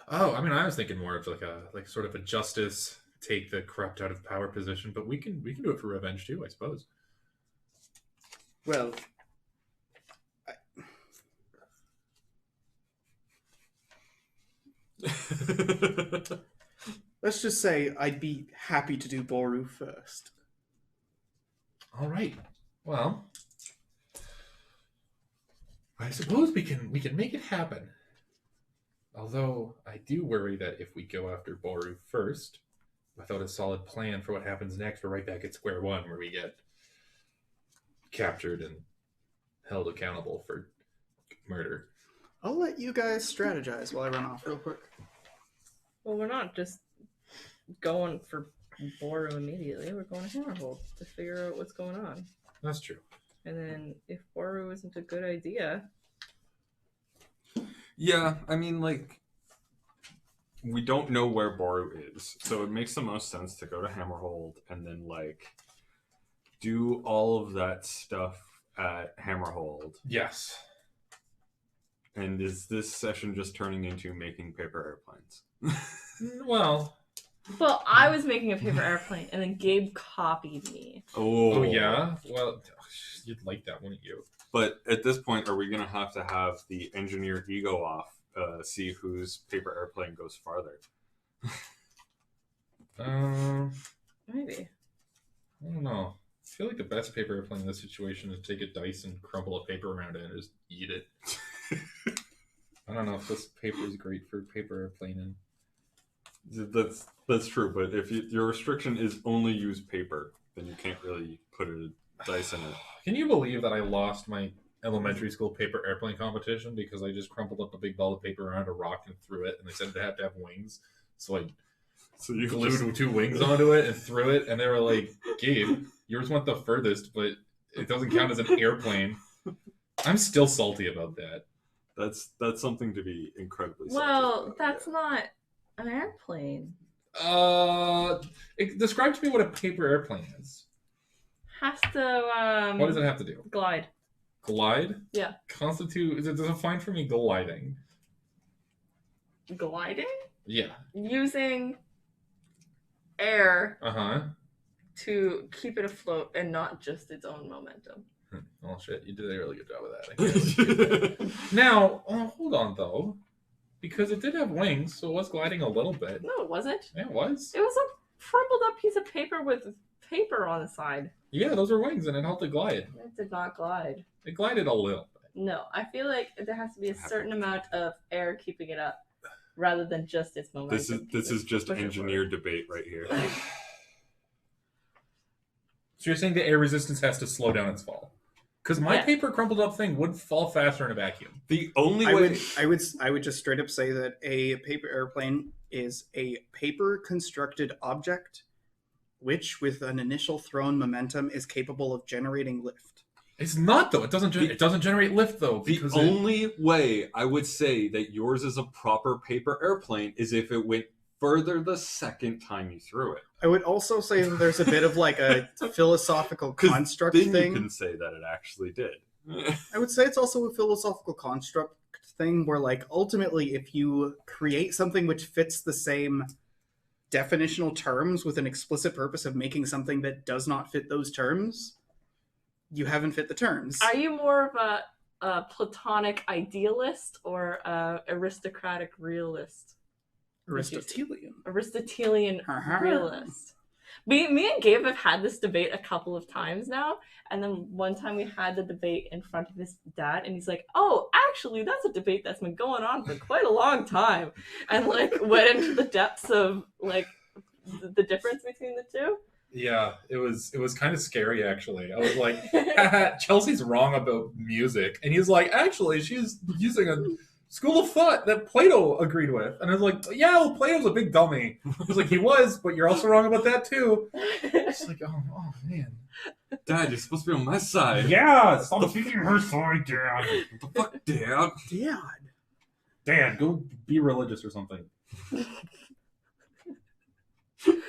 oh, I mean, I was thinking more of like sort of a justice, take the corrupt out of power position, but we can do it for revenge too, I suppose. Well, let's just say I'd be happy to do Boru first. All right. Well, I suppose we can make it happen. Although I do worry that if we go after Boru first, without a solid plan for what happens next, we're right back at square one where we get captured and held accountable for murder. I'll let you guys strategize while I run off real quick. Well, we're not just going for Boru immediately. We're going to Hammerhold to figure out what's going on. That's true. And then if Boru isn't a good idea... Yeah, I mean, like, we don't know where Boru is, so it makes the most sense to go to Hammerhold and then, like, do all of that stuff at Hammerhold. Yes. And is this session just turning into making paper airplanes? Well, I was making a paper airplane, and then Gabe copied me. Oh yeah? Well, you'd like that, wouldn't you? But at this point, are we going to have the engineer ego off, see whose paper airplane goes farther? Maybe. I don't know. I feel like the best paper airplane in this situation is take a dice and crumble a paper around it and just eat it. I don't know if this paper is great for paper airplaning. That's true, but if your restriction is only use paper, then you can't really put a dice in it. Can you believe that I lost my elementary school paper airplane competition because I just crumpled up a big ball of paper around a rock and threw it, and they said it had to have wings, so you glued 2 wings onto it and threw it, and they were like, Gabe, yours went the furthest, but it doesn't count as an airplane. I'm still salty about that. That's something to be incredibly salty about. That's not an airplane. Describe to me what a paper airplane is. Has to What does it have to do? glide. Glide? Yeah. Does it define for me gliding? Gliding? Yeah. Using air Uh-huh. to keep it afloat and not just its own momentum. Oh shit, you did a really good job with that. Now, hold on though. Because it did have wings, so it was gliding a little bit. No, it wasn't. Yeah, it was. It was a crumpled up piece of paper with paper on the side. Yeah, those are wings, and it helped it glide. It did not glide. It glided a little bit. No, I feel like there has to be a certain amount of air keeping it up, rather than just its momentum. This is just engineer debate right here. So you're saying the air resistance has to slow down its fall? Because my paper crumpled up thing would fall faster in a vacuum. The only way I would just straight up say that a paper airplane is a paper constructed object which, with an initial thrown momentum, is capable of generating lift. It's not though. It doesn't generate lift though. The only way I would say that yours is a proper paper airplane is if it went further the second time you threw it. I would also say that there's a bit of like a philosophical construct then thing. You can say that it actually did. I would say it's also a philosophical construct thing where, like, ultimately, if you create something which fits the same definitional terms with an explicit purpose of making something that does not fit those terms, you haven't fit the terms. Are you more of a platonic idealist or a aristocratic realist? Aristotelian realist. Me and Gabe have had this debate a couple of times now, and then one time we had the debate in front of his dad, and he's like, "Oh, actually, that's a debate that's been going on for quite a long time," and like went into the depths of like the difference between the two. Yeah, it was kind of scary actually. I was like, Chelsea's wrong about music, and he's like, actually, she's using a school of thought that Plato agreed with. And I was like, yeah, well, Plato's a big dummy. He's like, he was, but you're also wrong about that too. It's like, oh man. Dad, you're supposed to be on my side. Yeah, stop speaking her side, Dad. What the fuck, Dad? Dad, go be religious or something.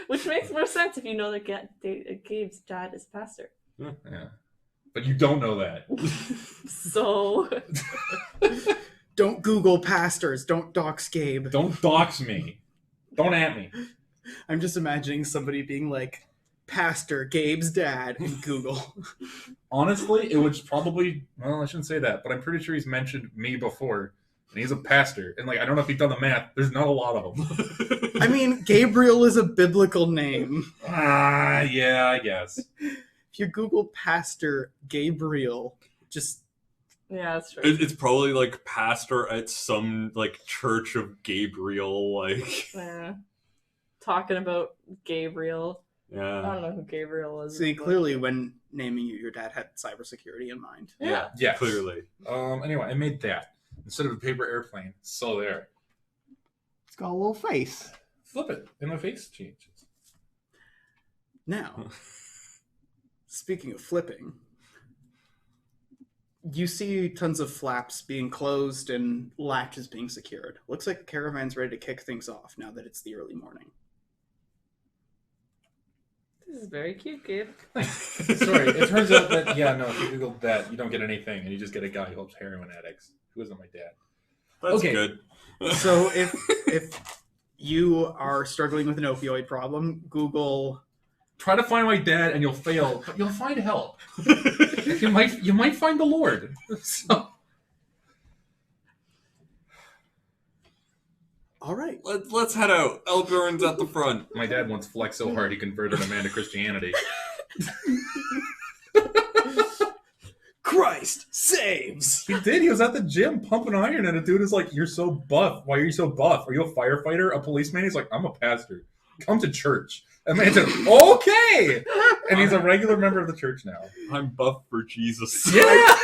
Which makes more sense if you know that Gabe's dad is pastor. Yeah. But you don't know that. So... Don't Google pastors. Don't dox Gabe. Don't dox me. Don't at me. I'm just imagining somebody being like, Pastor Gabe's dad in Google. Honestly, it would probably... Well, I shouldn't say that, but I'm pretty sure he's mentioned me before. And he's a pastor. And, like, I don't know if he's done the math. There's not a lot of them. I mean, Gabriel is a biblical name. Yeah, I guess. If you Google Pastor Gabriel, just Yeah, that's true. It's probably like pastor at some like Church of Gabriel, like Yeah. Talking about Gabriel. I yeah. don't know who Gabriel is. See, but- clearly when naming you, your dad had cybersecurity in mind. Yeah, Yes. clearly. Anyway, I made that instead of a paper airplane. So there. It's got a little face. Flip it, and my face changes. Now, speaking of flipping, you see tons of flaps being closed and latches being secured. Looks like the caravan's ready to kick things off now that it's the early morning. This is very cute, Gabe. Sorry, it turns out that, if you Google that, you don't get anything, and you just get a guy who helps heroin addicts, who isn't my dad. That's Okay. good. So if you are struggling with an opioid problem, Google... Try to find my dad, and you'll fail, but you'll find help. you might find the Lord. So. All right. Let's head out. Elgorn's at the front. My dad once flexed so hard he converted a man to Christianity. Christ saves! He did. He was at the gym pumping iron, and a dude is like, "You're so buff. Why are you so buff? Are you a firefighter? A policeman?" He's like, "I'm a pastor. Come to church." And man said, "Okay." And he's a regular member of the church now. I'm buff for Jesus. Yeah.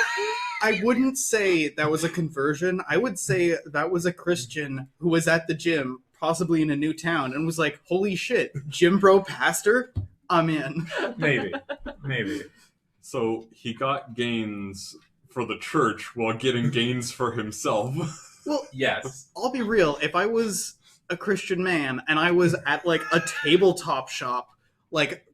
I wouldn't say that was a conversion. I would say that was a Christian who was at the gym, possibly in a new town, and was like, holy shit, gym bro pastor? I'm in. Maybe. So he got gains for the church while getting gains for himself. Well, Yes. I'll be real. If I was a Christian man and I was at like a tabletop shop, like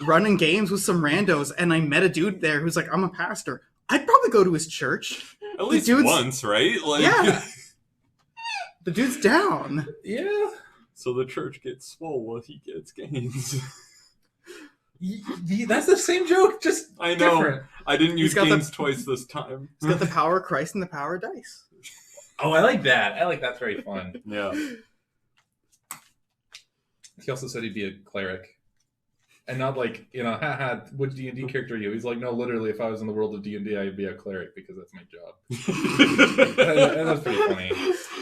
running games with some randos, and I met a dude there who's like, I'm a pastor, I'd probably go to his church. At least dude's- once, right? Like, Yeah. The dude's down. Yeah. So the church gets swole while he gets gains. That's the same joke, just I know. different. I didn't use He's got gains twice this time. He's got the power of Christ and the power of dice. Oh, I like that. That's very fun. Yeah. He also said he'd be a cleric. And not like, haha, which D&D character are you? He's like, no, literally, if I was in the world of D&D, I'd be a cleric because that's my job. And that's pretty funny.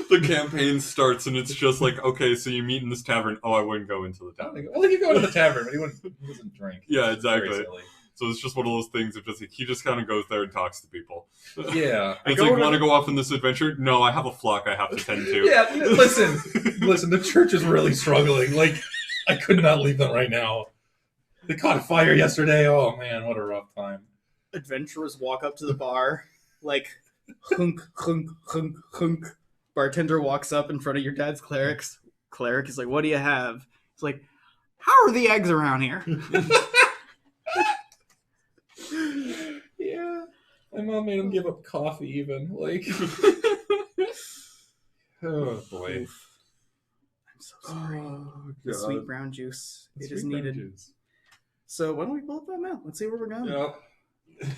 The campaign starts and it's just like, okay, so you meet in this tavern. Oh, I wouldn't go into the tavern. Well, he could go to the tavern, but he doesn't drink. Yeah, It's very exactly. silly. So it's just one of those things of just like, he just kind of goes there and talks to people. Yeah. It's like, want to go off on this adventure? No, I have a flock I have to tend to. Yeah, listen, the church is really struggling. Like, I could not leave them right now. They caught fire yesterday. Oh, man, what a rough time. Adventurers walk up to the bar, like, hunk, hunk, hunk, hunk. Bartender walks up in front of your dad's clerics. Cleric is like, what do you have? He's like, how are the eggs around here? Yeah. My mom made him give up coffee even. Like, oh, boy. I'm so sorry. Oh, The God. sweet brown juice. It is Sweet brown needed. juice. So why don't we pull up that map? Let's see where we're going. Yep.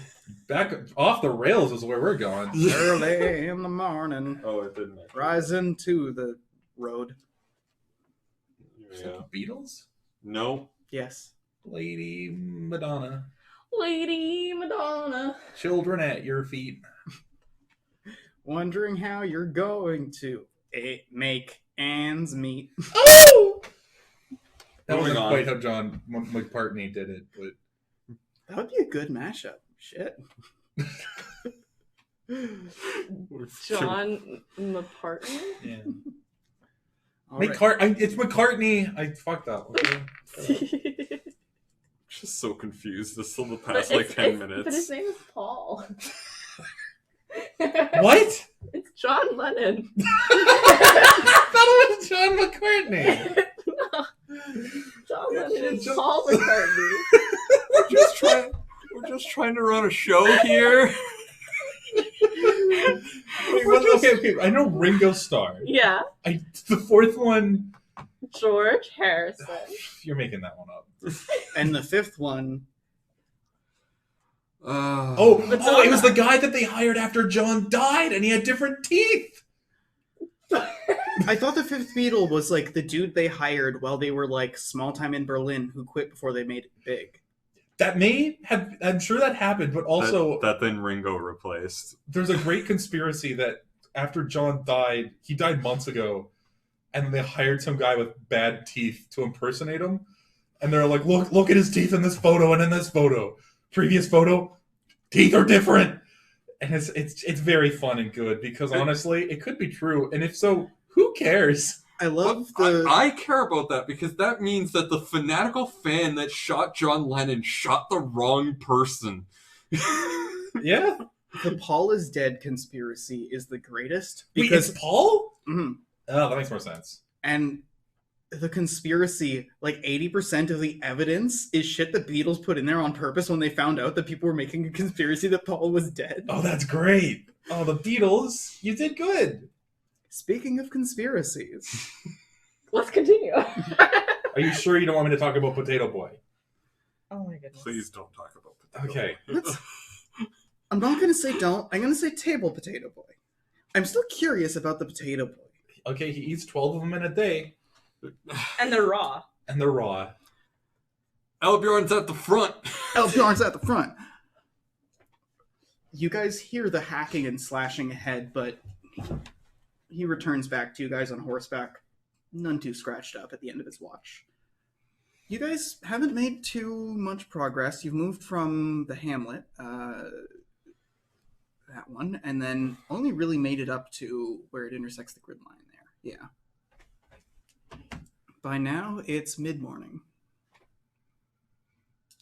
Back off the rails is where we're going. Early in the morning, Oh, it didn't. actually. rising to the road. Is Yeah. that the Beatles? No. Yes. Lady Madonna. Lady Madonna. Children at your feet. Wondering how you're going to make ends meet. Oh! That Moving wasn't on. quite how John McCartney did it, but That would be a good mashup. Shit. John McCartney? yeah. All right. It's McCartney. I fucked up. Okay? Just so confused. This till the But past like 10 But minutes. his name is Paul. What? It's John Lennon. I thought it was John McCartney. No. John Lennon is John- Paul McCartney. We're just trying to run a show here. Okay. I know Ringo Starr. Yeah. The fourth one. George Harrison. You're making that one up. And the fifth one, It was the guy that they hired after John died, and he had different teeth. I thought the fifth Beatle was like the dude they hired while they were like small time in Berlin who quit before they made it big. That may have. I'm sure that happened, but also that then Ringo replaced. There's a great conspiracy that after John died, he died months ago, and they hired some guy with bad teeth to impersonate him. And they're like, look at his teeth in this photo and in this photo. Previous photo, teeth are different. And it's very fun and good because honestly, it could be true. And if so, who cares? I love I care about that because that means that the fanatical fan that shot John Lennon shot the wrong person. Yeah. The Paul is dead conspiracy is the greatest. Because it's Paul? Mm-hmm. Oh, that makes more sense. And the conspiracy, like 80% of the evidence is shit the Beatles put in there on purpose when they found out that people were making a conspiracy that Paul was dead. Oh, that's great. Oh, the Beatles, you did good. Speaking of conspiracies. Let's continue. Are you sure you don't want me to talk about Potato Boy? Oh my goodness. Please don't talk about Potato Okay. Boy. I'm not going to say don't. I'm going to say table Potato Boy. I'm still curious about the Potato Boy. Okay, he eats 12 of them in a day. And they're raw. And they're raw. Elbjorn's at the front. Elbjorn's at the front. You guys hear the hacking and slashing ahead, but he returns back to you guys on horseback, none too scratched up at the end of his watch. You guys haven't made too much progress. You've moved from the hamlet, that one, and then only really made it up to where it intersects the grid line there. Yeah. By now, it's mid-morning.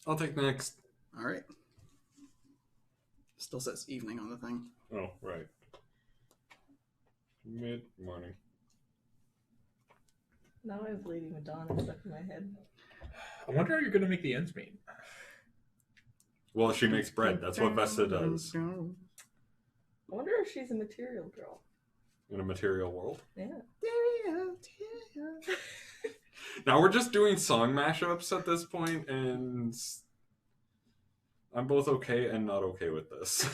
I'll take next. All right. Still says evening on the thing. Oh, right. Mid-morning. Now I have Lady Madonna stuck in my head. I wonder how you're going to make the ends meet. Well, she makes bread. That's what Vesta does. I wonder if she's a material girl. In a material world. Yeah. Now we're just doing song mashups at this point, and I'm both okay and not okay with this.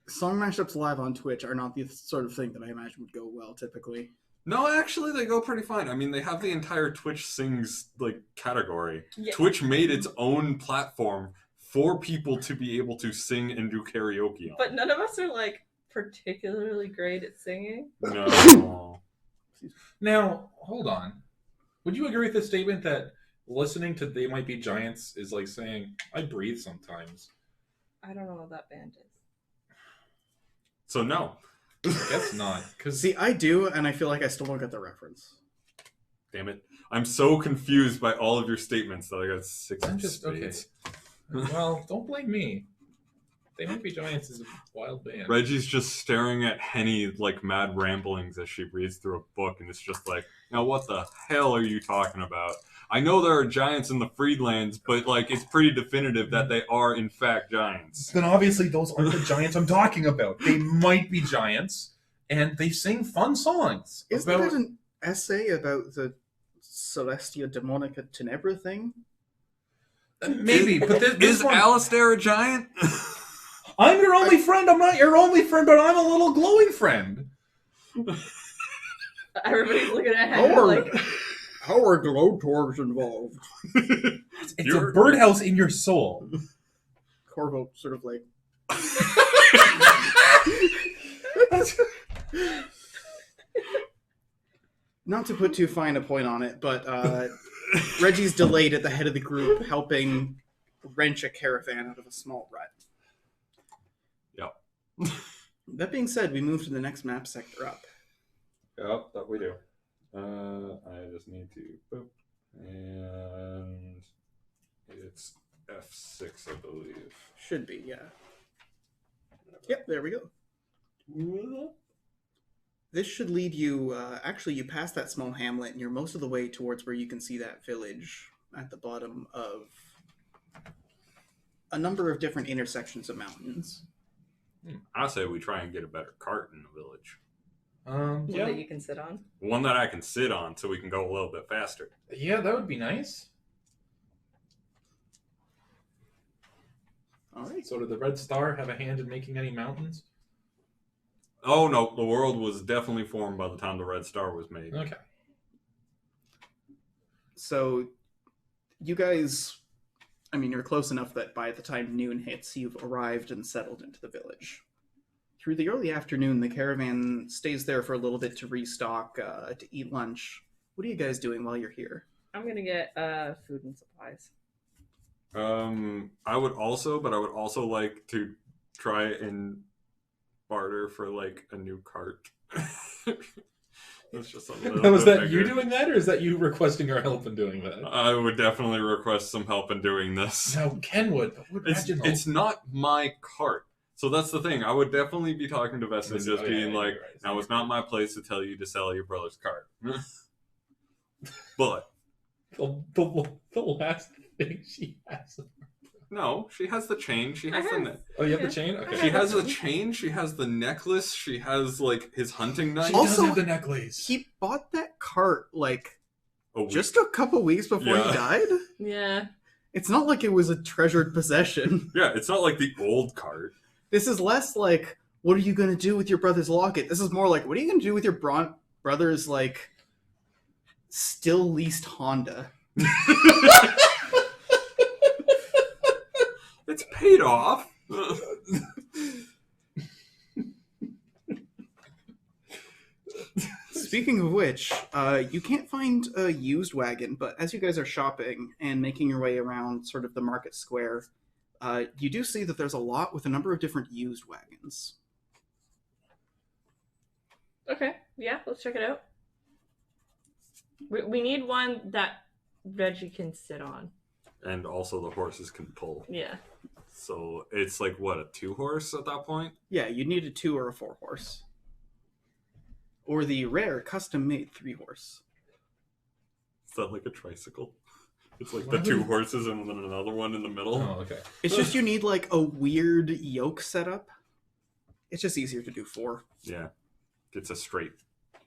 Song mashups live on Twitch are not the sort of thing that I imagine would go well typically. No, actually, they go pretty fine. I mean, they have the entire Twitch Sings category. Yeah. Twitch made its own platform for people to be able to sing and do karaoke on. But none of us are particularly great at singing. No. Now, hold on. Would you agree with this statement that listening to They Might Be Giants is like saying, I breathe sometimes? I don't know what that band is. So no. I guess not. See, I do, and I feel like I still don't get the reference. Damn it. I'm so confused by all of your statements that I got 6 I'm just, spades. okay. Well, don't blame me. They Might Be Giants is a wild band. Reggie's just staring at Henny like mad ramblings as she reads through a book, and it's just like, now what the hell are you talking about? I know there are giants in the Freedlands, but it's pretty definitive that they are in fact giants. Then obviously those aren't the giants I'm talking about. They might be giants, and they sing fun songs. Isn't that an essay about the Celestia Demonica Tenebra thing? Maybe, but this is one... Alistair a giant? I'm your only friend. I'm not your only friend, but I'm a little glowing friend. Everybody's looking at him How are glowtorps involved? It's a birdhouse in your soul. Corvo sort of like... Not to put too fine a point on it, but Reggie's delayed at the head of the group, helping wrench a caravan out of a small rut. Yep. That being said, we move to the next map sector up. Yep, that we do. I just need to boop, and it's F6, I believe. Should be, yeah. Yep, there we go. This should lead you, actually, you pass that small hamlet, and you're most of the way towards where you can see that village at the bottom of a number of different intersections of mountains. I say we try and get a better cart in the village. One Yeah. that you can sit on. One that I can sit on so we can go a little bit faster. Yeah, that would be nice. All right. So did the Red Star have a hand in making any mountains? Oh no, the world was definitely formed by the time the Red Star was made. Okay. So you guys I mean, you're close enough that by the time noon hits, you've arrived and settled into the village. Through the early afternoon, the caravan stays there for a little bit to restock, to eat lunch. What are you guys doing while you're here? I'm going to get food and supplies. I would also like to try and barter for like a new cart. That's just a little Now, is bit that you bigger. doing that, or is that you requesting our help in doing that? I would definitely request some help in doing this. No, Ken would. But would Reginald? It's not my cart. So that's the thing. I would definitely be talking to Vesta and just being like, right. now it's not my place to tell you to sell your brother's cart. But the last thing she has. no, she has the chain. She has the Oh, you have the chain? Okay. She has the chain. She has the necklace. She has like his hunting knife. She Also, does have the necklace. He bought that cart like week. just a couple weeks before he died. Yeah. It's not like it was a treasured possession. Yeah, it's not like the old cart. This is less like, what are you going to do with your brother's locket? This is more like, what are you going to do with your brother's, like, still leased Honda? It's paid off. Speaking of which, you can't find a used wagon, but as you guys are shopping and making your way around sort of the market square, you do see that there's a lot with a number of different used wagons. Okay. Yeah, let's check it out. We need one that Reggie can sit on. And also the horses can pull. Yeah. So it's like, what, a 2-horse at that point? Yeah, you need a 2 or a 4 horse. Or the rare custom-made 3-horse. Is that like a tricycle? It's like the 2 horses and then another one in the middle. Oh, okay. It's just you need like a weird yoke setup. It's just easier to do 4. Yeah. It's a straight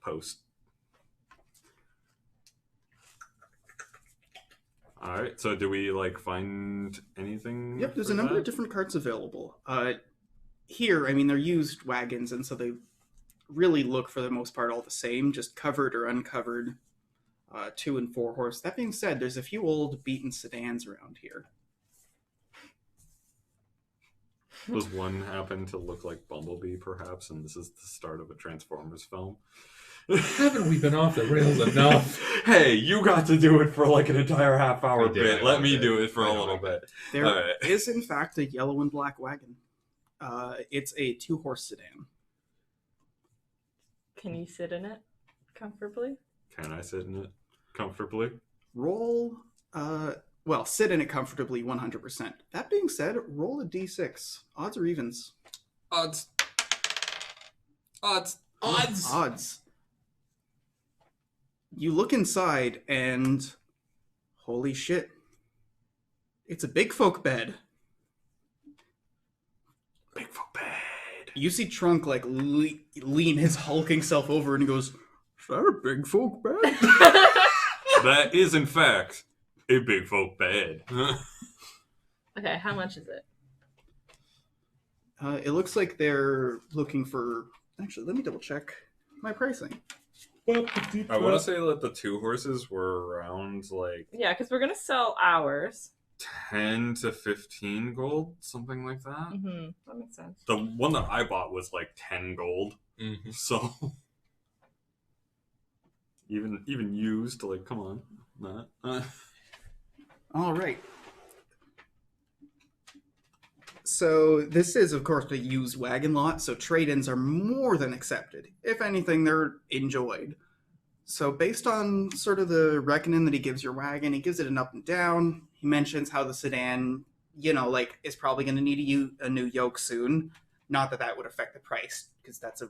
post. Alright, so do we like find anything? Yep, there's for a number that? of different carts available. Here, I mean, they're used wagons, and so they really look for the most part all the same, just covered or uncovered, 2 and 4 horse. That being said, there's a few old beaten sedans around here. Does one happen to look like Bumblebee, perhaps, and this is the start of a Transformers film? Haven't we been off the rails enough? Hey, you got to do it for like an entire half-hour I did, bit. I Let me did. do it for I a know, little I bit. There is, Alright. in fact, a yellow and black wagon. It's a 2-horse sedan. Can you sit in it comfortably? Can I sit in it comfortably? Roll, well, sit in it comfortably 100%. That being said, roll a d6. Odds or evens? Odds. Odds. You look inside and holy shit. It's a big folk bed. Big folk bed. You see Trunk like lean his hulking self over and he goes, "Is that a big folk bed?" That is, in fact, a big folk bed. Okay, how much is it? It looks like they're looking for. Actually, let me double check my pricing. I want to say that the 2 horses were around like Yeah, because we're going to sell ours. 10 to 15 gold, something like that. Mm-hmm. That makes sense. The one that I bought was like 10 gold. Mm-hmm. So even used, like, come on, Matt. All right. So this is, of course, a used wagon lot, so trade-ins are more than accepted. If anything, they're enjoyed. So based on sort of the reckoning that he gives your wagon, he gives it an up and down. He mentions how the sedan, like, is probably going to need a new yoke soon. Not that would affect the price, because that's a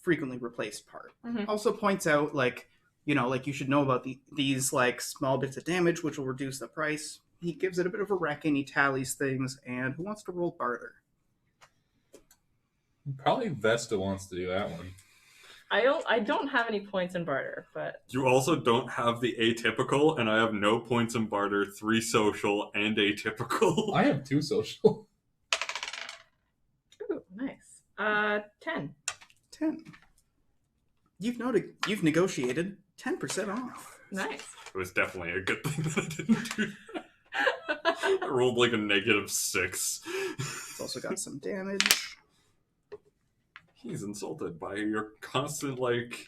frequently replaced part. Mm-hmm. Also points out, like you should know about these, like, small bits of damage, which will reduce the price. He gives it a bit of a reckon, he tallies things, and who wants to roll barter? Probably Vesta wants to do that one. I don't have any points in barter, but You also don't have the atypical, and I have no points in barter, 3 social, and atypical. I have 2 social. ooh, nice. 10. 10. You've negotiated 10% off. Nice. It was definitely a good thing that I didn't do that. I rolled like a -6. It's also got some damage. He's insulted by your constant, like,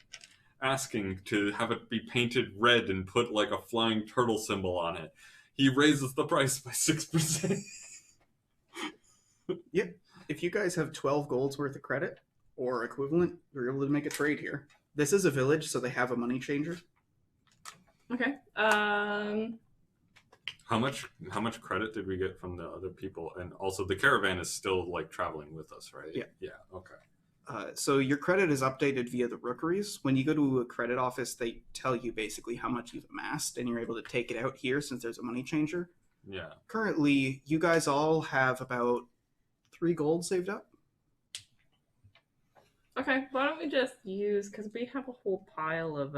asking to have it be painted red and put, like, a flying turtle symbol on it. He raises the price by 6%. Yep. If you guys have 12 golds worth of credit or equivalent, you're able to make a trade here. This is a village, so they have a money changer. Okay. How much credit did we get from the other people? And also, the caravan is still, like, traveling with us, right? Yeah. Yeah, okay. So your credit is updated via the rookeries. When you go to a credit office, they tell you basically how much you've amassed, and you're able to take it out here since there's a money changer. Yeah. Currently, you guys all have about 3 gold saved up. Okay, why don't we just use, because we have a whole pile of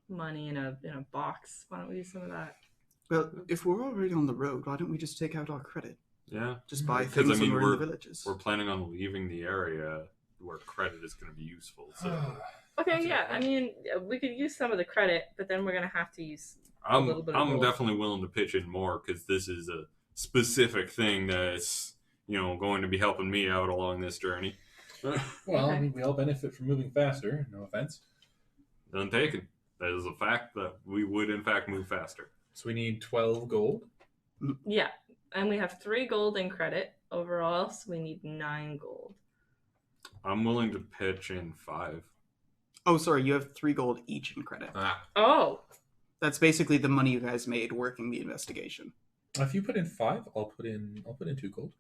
money in a box. Why don't we use some of that? Well, if we're already on the road, why don't we just take out our credit? Yeah. Just buy Because, things I mean, when we're in the villages. We're planning on leaving the area where credit is going to be useful. So Okay, yeah, I mean, we could use some of the credit, but then we're going to have to use a little bit of I'm gold. definitely willing to pitch in more because this is a specific thing that's, going to be helping me out along this journey. Well, I mean, we all benefit from moving faster. No offense. None taken. That is a fact that we would, in fact, move faster. So we need 12 gold. Yeah, and we have 3 gold in credit overall, so we need 9 gold. I'm willing to pitch in 5. Oh, sorry, you have 3 gold each in credit. Oh, That's basically the money you guys made working the investigation. If you put in 5, I'll put in 2 gold.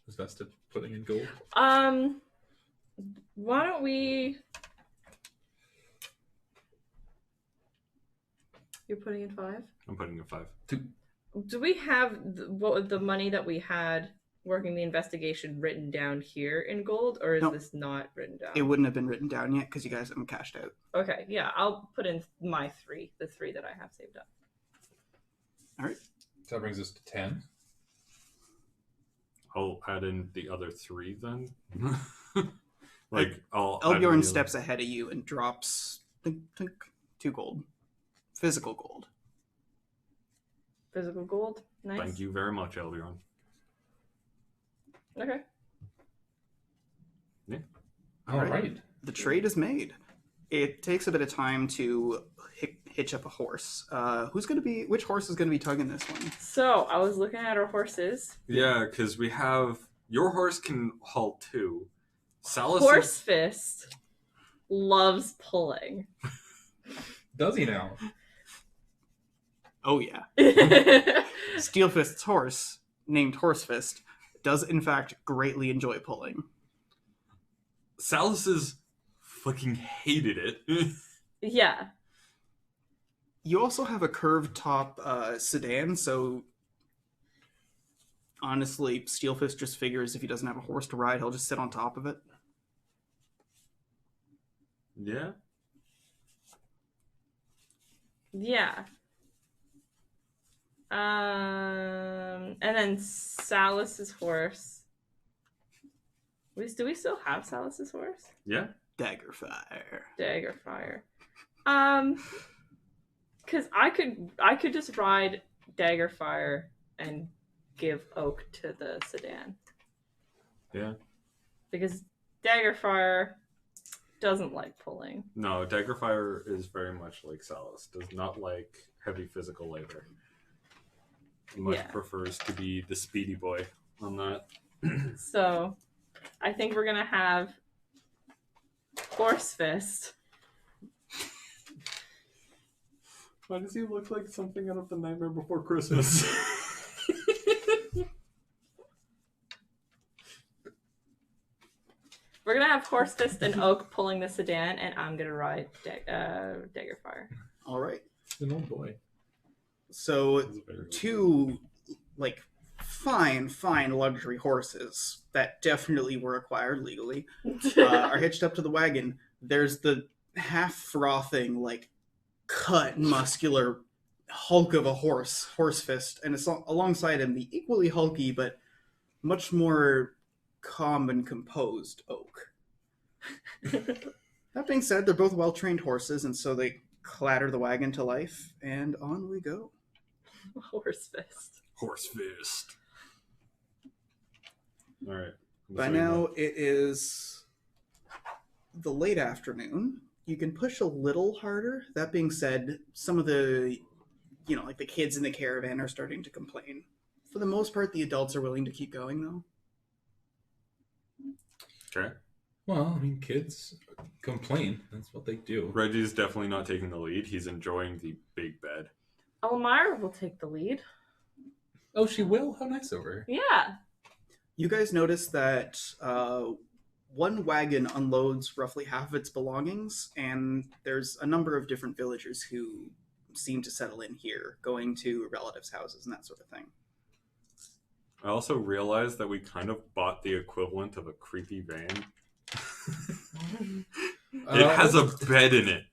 Who's vested putting in gold? why don't we... You're putting in 5? I'm putting in 5. Do we have the money that we had working the investigation written down here in gold, or is No. this not written down? It wouldn't have been written down yet because you guys haven't cashed out. Okay, yeah, I'll put in my 3, the 3 that I have saved up. All right. So that brings us to 10. I'll add in the other 3 then. I'll. Elbjorn steps ahead of you and drops tink, tink, 2 gold. Physical gold. Physical gold? Nice. Thank you very much, Elbjorn. Okay. Yeah. All right. The trade is made. It takes a bit of time to hitch up a horse. Which horse is going to be tugging this one? So, I was looking at our horses. Yeah, because we have... Your horse can haul 2. Salus Horse Fist loves pulling. Does he now? Oh, yeah. Steelfist's horse, named Horsefist, does in fact greatly enjoy pulling. Salus's fucking hated it. Yeah. You also have a curved top sedan, so honestly, Steelfist just figures if he doesn't have a horse to ride, he'll just sit on top of it. Yeah. Yeah. And then Salus's horse. Do we still have Salus's horse? Yeah. Daggerfire. Daggerfire. Because I could just ride Daggerfire and give Oak to the sedan. Yeah. Because Daggerfire doesn't like pulling. No, Daggerfire is very much like Salus. Does not like heavy physical labor. He much prefers to be the speedy boy on that. So, I think we're gonna have Horse Fist. Why does he look like something out of The Nightmare Before Christmas? We're gonna have Horse Fist and Oak pulling the sedan, and I'm gonna ride Daggerfire. All right. An old boy. So, 2 fine luxury horses that definitely were acquired legally are hitched up to the wagon. There's the half frothing, cut, muscular hulk of a horse fist, and it's alongside him the equally hulky but much more calm and composed Oak. That being said, they're both well-trained horses, and so they clatter the wagon to life, and on we go. Horse fist. Horse fist. All right. By now, it is the late afternoon. You can push a little harder. That being said, some of the, like the kids in the caravan are starting to complain. For the most part, the adults are willing to keep going, though. Okay. Well, I mean, kids complain. That's what they do. Reggie's definitely not taking the lead. He's enjoying the big bed. Elmira will take the lead. Oh, she will? How nice of her. Yeah. You guys notice that one wagon unloads roughly half of its belongings, and there's a number of different villagers who seem to settle in here, going to relatives' houses and that sort of thing. I also realized that we kind of bought the equivalent of a creepy van. It has a bed in it.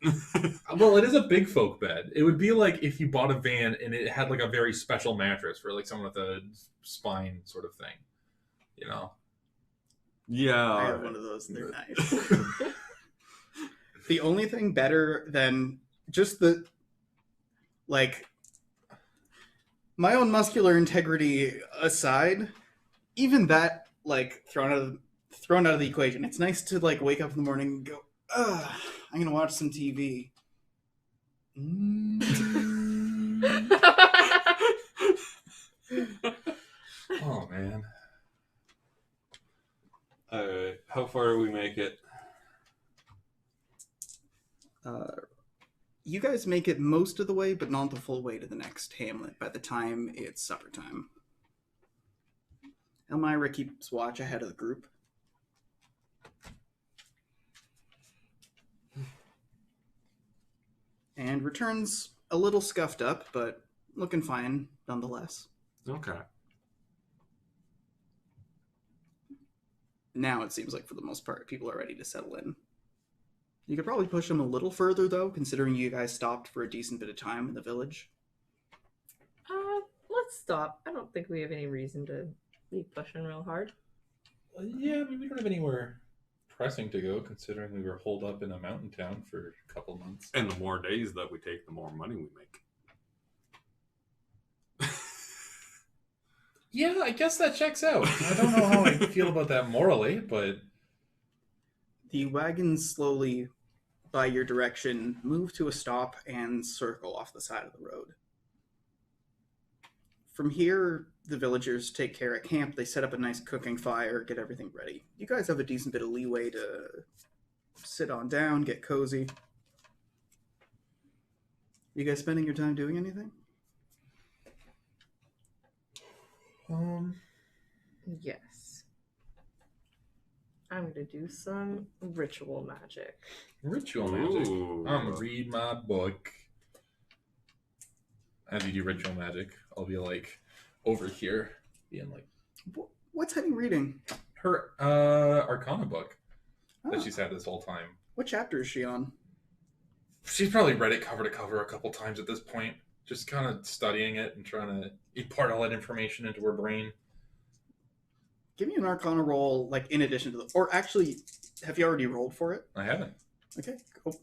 Well, it is a big folk bed. It would be like if you bought a van and it had like a very special mattress for like someone with a spine sort of thing. You know? Yeah. I have one of those, and they're nice. The only thing better than just the, like, my own muscular integrity aside, even that, like, thrown out of the equation. It's nice to, like, wake up in the morning and go, ugh, I'm gonna watch some TV. Oh, man. Alright, how far do we make it? You guys make it most of the way, but not the full way to the next hamlet by the time it's supper time. Elmira keeps watch ahead of the group. And returns a little scuffed up, but looking fine nonetheless. Okay. Now it seems like for the most part, people are ready to settle in. You could probably push them a little further, though, considering you guys stopped for a decent bit of time in the village. Let's stop. I don't think we have any reason to be pushing real hard. Yeah, I mean, we don't have anywhere pressing to go, considering we were holed up in a mountain town for a couple months. And the more days that we take, the more money we make. Yeah, I guess that checks out. I don't know how I feel about that morally, but... The wagons slowly, by your direction, move to a stop and circle off the side of the road. From here, the villagers take care of camp. They set up a nice cooking fire, get everything ready. You guys have a decent bit of leeway to sit on down, get cozy. You guys spending your time doing anything? Yes. I'm going to do some ritual magic. Ritual magic? Ooh. I'm going to read my book. As you do ritual magic, I'll be like over here, being like... What's Henny reading? Her Arcana book Oh. that she's had this whole time. What chapter is she on? She's probably read it cover to cover a couple times at this point. Just kind of studying it and trying to impart all that information into her brain. Give me an Arcana roll, like, in addition to the... Or actually, have you already rolled for it? I haven't. Okay, cool.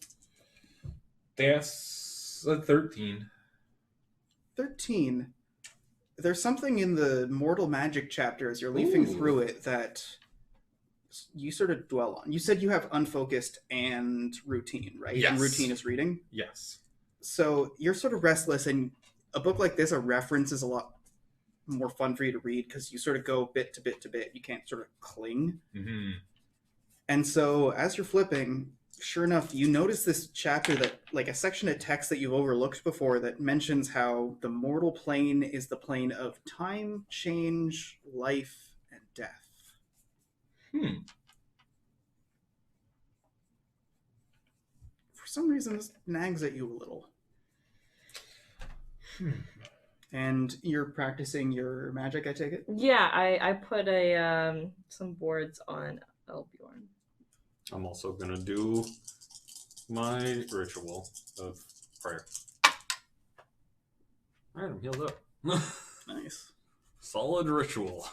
That's a 13. 13. There's something in the Mortal Magic chapter as you're leafing Ooh. through it that you sort of dwell on. You said you have unfocused and routine, right? Yes. And routine is reading. Yes. So you're sort of restless, and a book like this, a reference is a lot more fun for you to read because you sort of go bit to bit to bit. You can't sort of cling. Mm-hmm. And so as you're flipping, sure enough, you notice this chapter that, like a section of text that you've overlooked before that mentions how the mortal plane is the plane of time, change, life, and death. For some reason, this nags at you a little. And you're practicing your magic, I take it? Yeah, I put some boards on Elbjorn. I'm also going to do my ritual of prayer. Alright, I'm healed up. Nice. Solid ritual.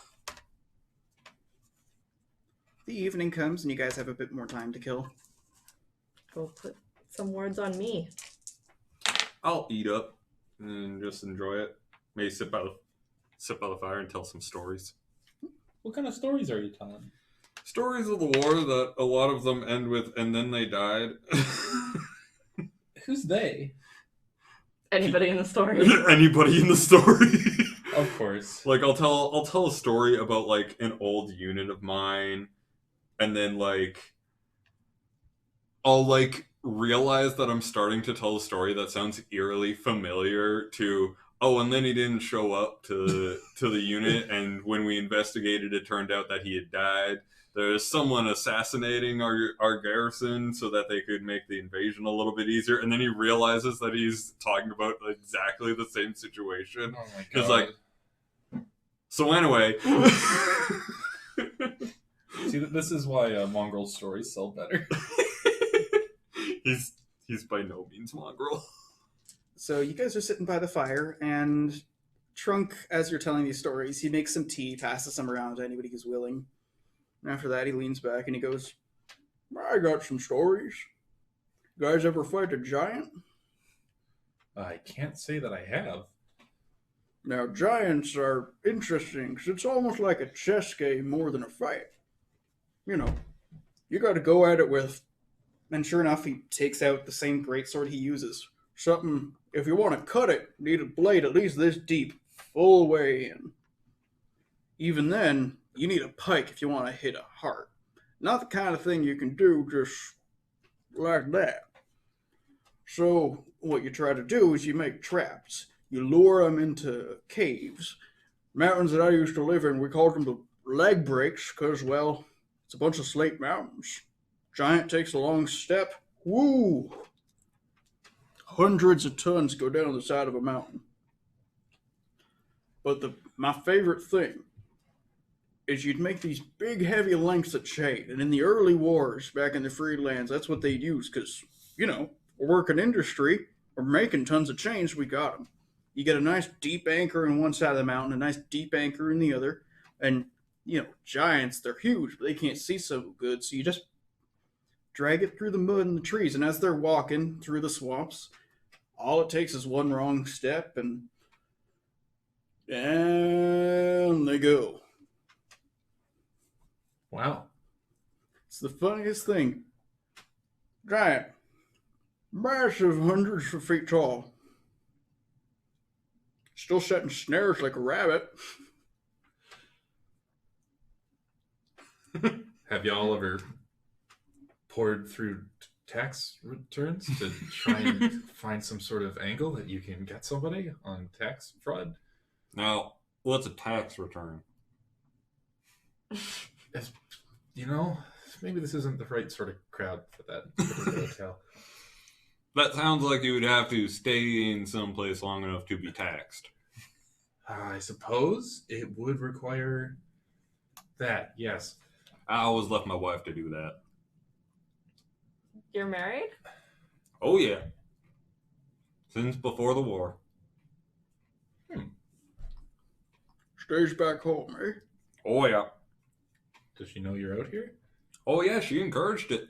The evening comes and you guys have a bit more time to kill. Go put some words on me. I'll eat up and just enjoy it. Maybe sit by the fire and tell some stories. What kind of stories are you telling? Stories of the war that a lot of them end with, and then they died. Who's they? Anybody in the story? Anybody in the story. Of course. Like I'll tell a story about like an old unit of mine, and then like I'll like realize that I'm starting to tell a story that sounds eerily familiar to, oh, and then he didn't show up to the unit, and when we investigated it turned out that he had died. There's someone assassinating our garrison so that they could make the invasion a little bit easier, and then he realizes that he's talking about exactly the same situation. Oh my god. Because like, so anyway. See, this is why mongrel stories sell better. He's by no means mongrel. So you guys are sitting by the fire, and Trunk, as you're telling these stories, he makes some tea, passes some around to anybody who's willing. And after that, he leans back and he goes, I got some stories. You guys ever fight a giant? I can't say that I have. Now, giants are interesting because it's almost like a chess game more than a fight. You know, you got to go at it with... And sure enough, he takes out the same greatsword he uses. Something, if you want to cut it, you need a blade at least this deep, full way in. Even then, you need a pike if you want to hit a heart. Not the kind of thing you can do just like that. So, what you try to do is you make traps. You lure them into caves. Mountains that I used to live in, we called them the leg breaks because, well, it's a bunch of slate mountains. Giant takes a long step. Woo! Hundreds of tons go down the side of a mountain. But my favorite thing is you'd make these big, heavy lengths of chain. And in the early wars, back in the free lands, that's what they'd use. Because, you know, we're working industry. We're making tons of chains. We got them. You get a nice deep anchor in one side of the mountain, a nice deep anchor in the other. And, you know, giants, they're huge, but they can't see so good. So you just drag it through the mud and the trees. And as they're walking through the swamps, all it takes is one wrong step and down they go. Wow. It's the funniest thing. Giant. Massive, hundreds of feet tall. Still setting snares like a rabbit. Have y'all ever poured through tax returns to try and find some sort of angle that you can get somebody on tax fraud? Now, what's a tax return? You know, maybe this isn't the right sort of crowd for that particular tale. That sounds like you would have to stay in someplace long enough to be taxed. I suppose it would require that, yes. I always left my wife to do that. You're married? Oh, yeah. Since before the war. Stays back home, eh? Oh, yeah. Does she know you're out here? Oh, yeah, she encouraged it.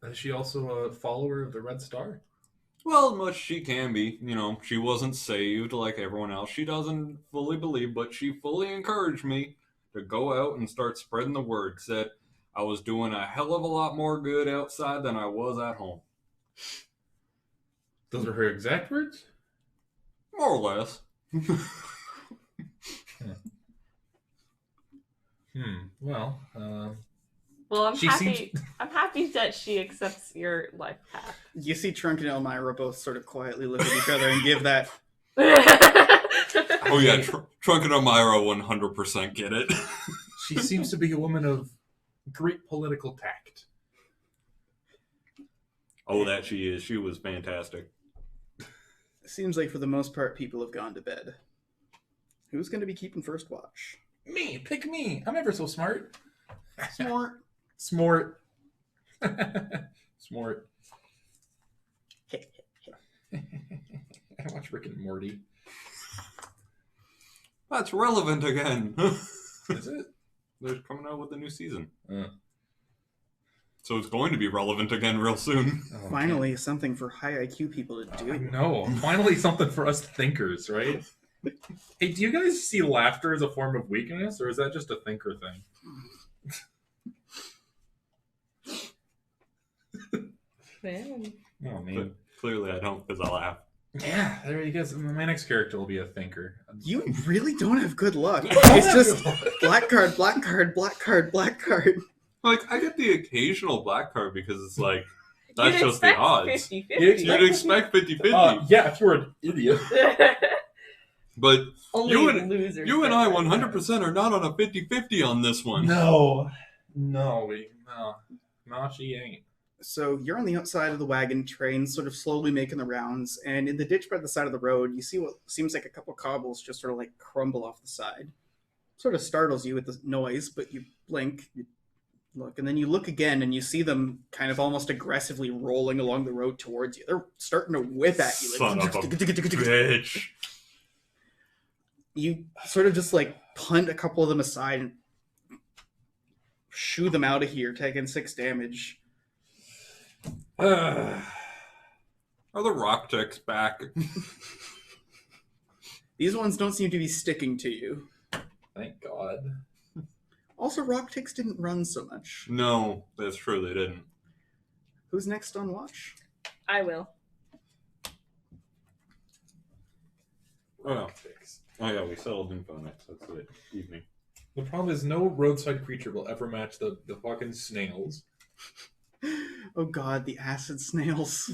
Is she also a follower of the Red Star? Well, as much as she can be. You know, she wasn't saved like everyone else. She doesn't fully believe, but she fully encouraged me to go out and start spreading the word. Said I was doing a hell of a lot more good outside than I was at home. Those are her exact words? More or less. Well, Well, I'm She happy. seems- I'm happy that she accepts your life path. You see Trunk and Elmira both sort of quietly look at each other and give that. Oh, yeah, Trunk and Elmira 100% get it. she seems to be a woman of great political tact. Oh, that she is. She was fantastic. Seems like for the most part, people have gone to bed. Who's going to be keeping first watch? Me, pick me. I'm ever so smart. Smart. Smart. Smart. I watch Rick and Morty. That's relevant again. Is it? They're coming out with a new season. So it's going to be relevant again real soon. Oh, Finally, something for high IQ people to do. I know. Finally, something for us thinkers, right? Hey, do you guys see laughter as a form of weakness, or is that just a thinker thing? Man. Oh, man. But clearly I don't, because I laugh. Yeah, there you go. My next character will be a thinker. You really don't have good luck. It's just black card, black card, black card, black card. Like, I get the occasional black card because it's like, that's You'd just the expect odds. 50-50. You'd expect 50-50. Yeah, if you were an idiot. But Only you and losers. you and get I that. 100% are not on a 50-50 on this one. No, she ain't. So you're on the outside of the wagon train, sort of slowly making the rounds, and in the ditch by the side of the road, you see what seems like a couple cobbles just sort of like crumble off the side. Sort of startles you with the noise, but you blink, you look, and then you look again, and you see them kind of almost aggressively rolling along the road towards you. They're starting to whip at you. Son of a bitch. You sort of just like punt a couple of them aside and shoo them out of here, taking 6 damage. Are the rock ticks back? These ones don't seem to be sticking to you. Thank God. Also, rock ticks didn't run so much. No, that's true, they didn't. Who's next on watch? I will. Oh, yeah, we settled info next. That's the evening. The problem is no roadside creature will ever match the fucking snails. Oh god, the acid snails.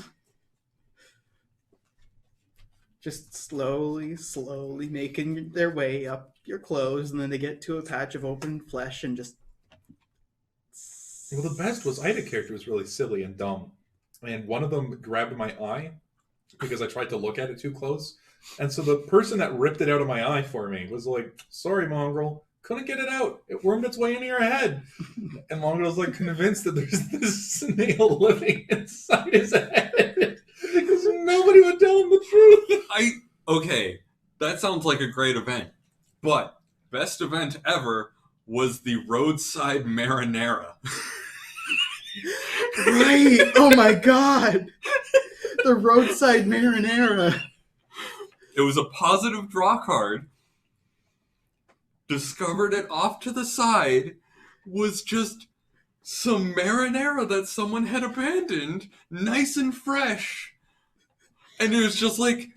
Just slowly making their way up your clothes, and then they get to a patch of open flesh and just... Well, the best was I had a character who was really silly and dumb. And one of them grabbed my eye because I tried to look at it too close. And so the person that ripped it out of my eye for me was like, sorry, Mongrel. Couldn't get it out. It wormed its way into your head. And Mongrel's like convinced that there's this snail living inside his head. Because nobody would tell him the truth. Okay, that sounds like a great event. But best event ever was the roadside marinara. Right! Oh my god! The roadside marinara. It was a positive draw card. Discovered it off to the side. Was just some marinara that someone had abandoned. Nice and fresh. And it was just like,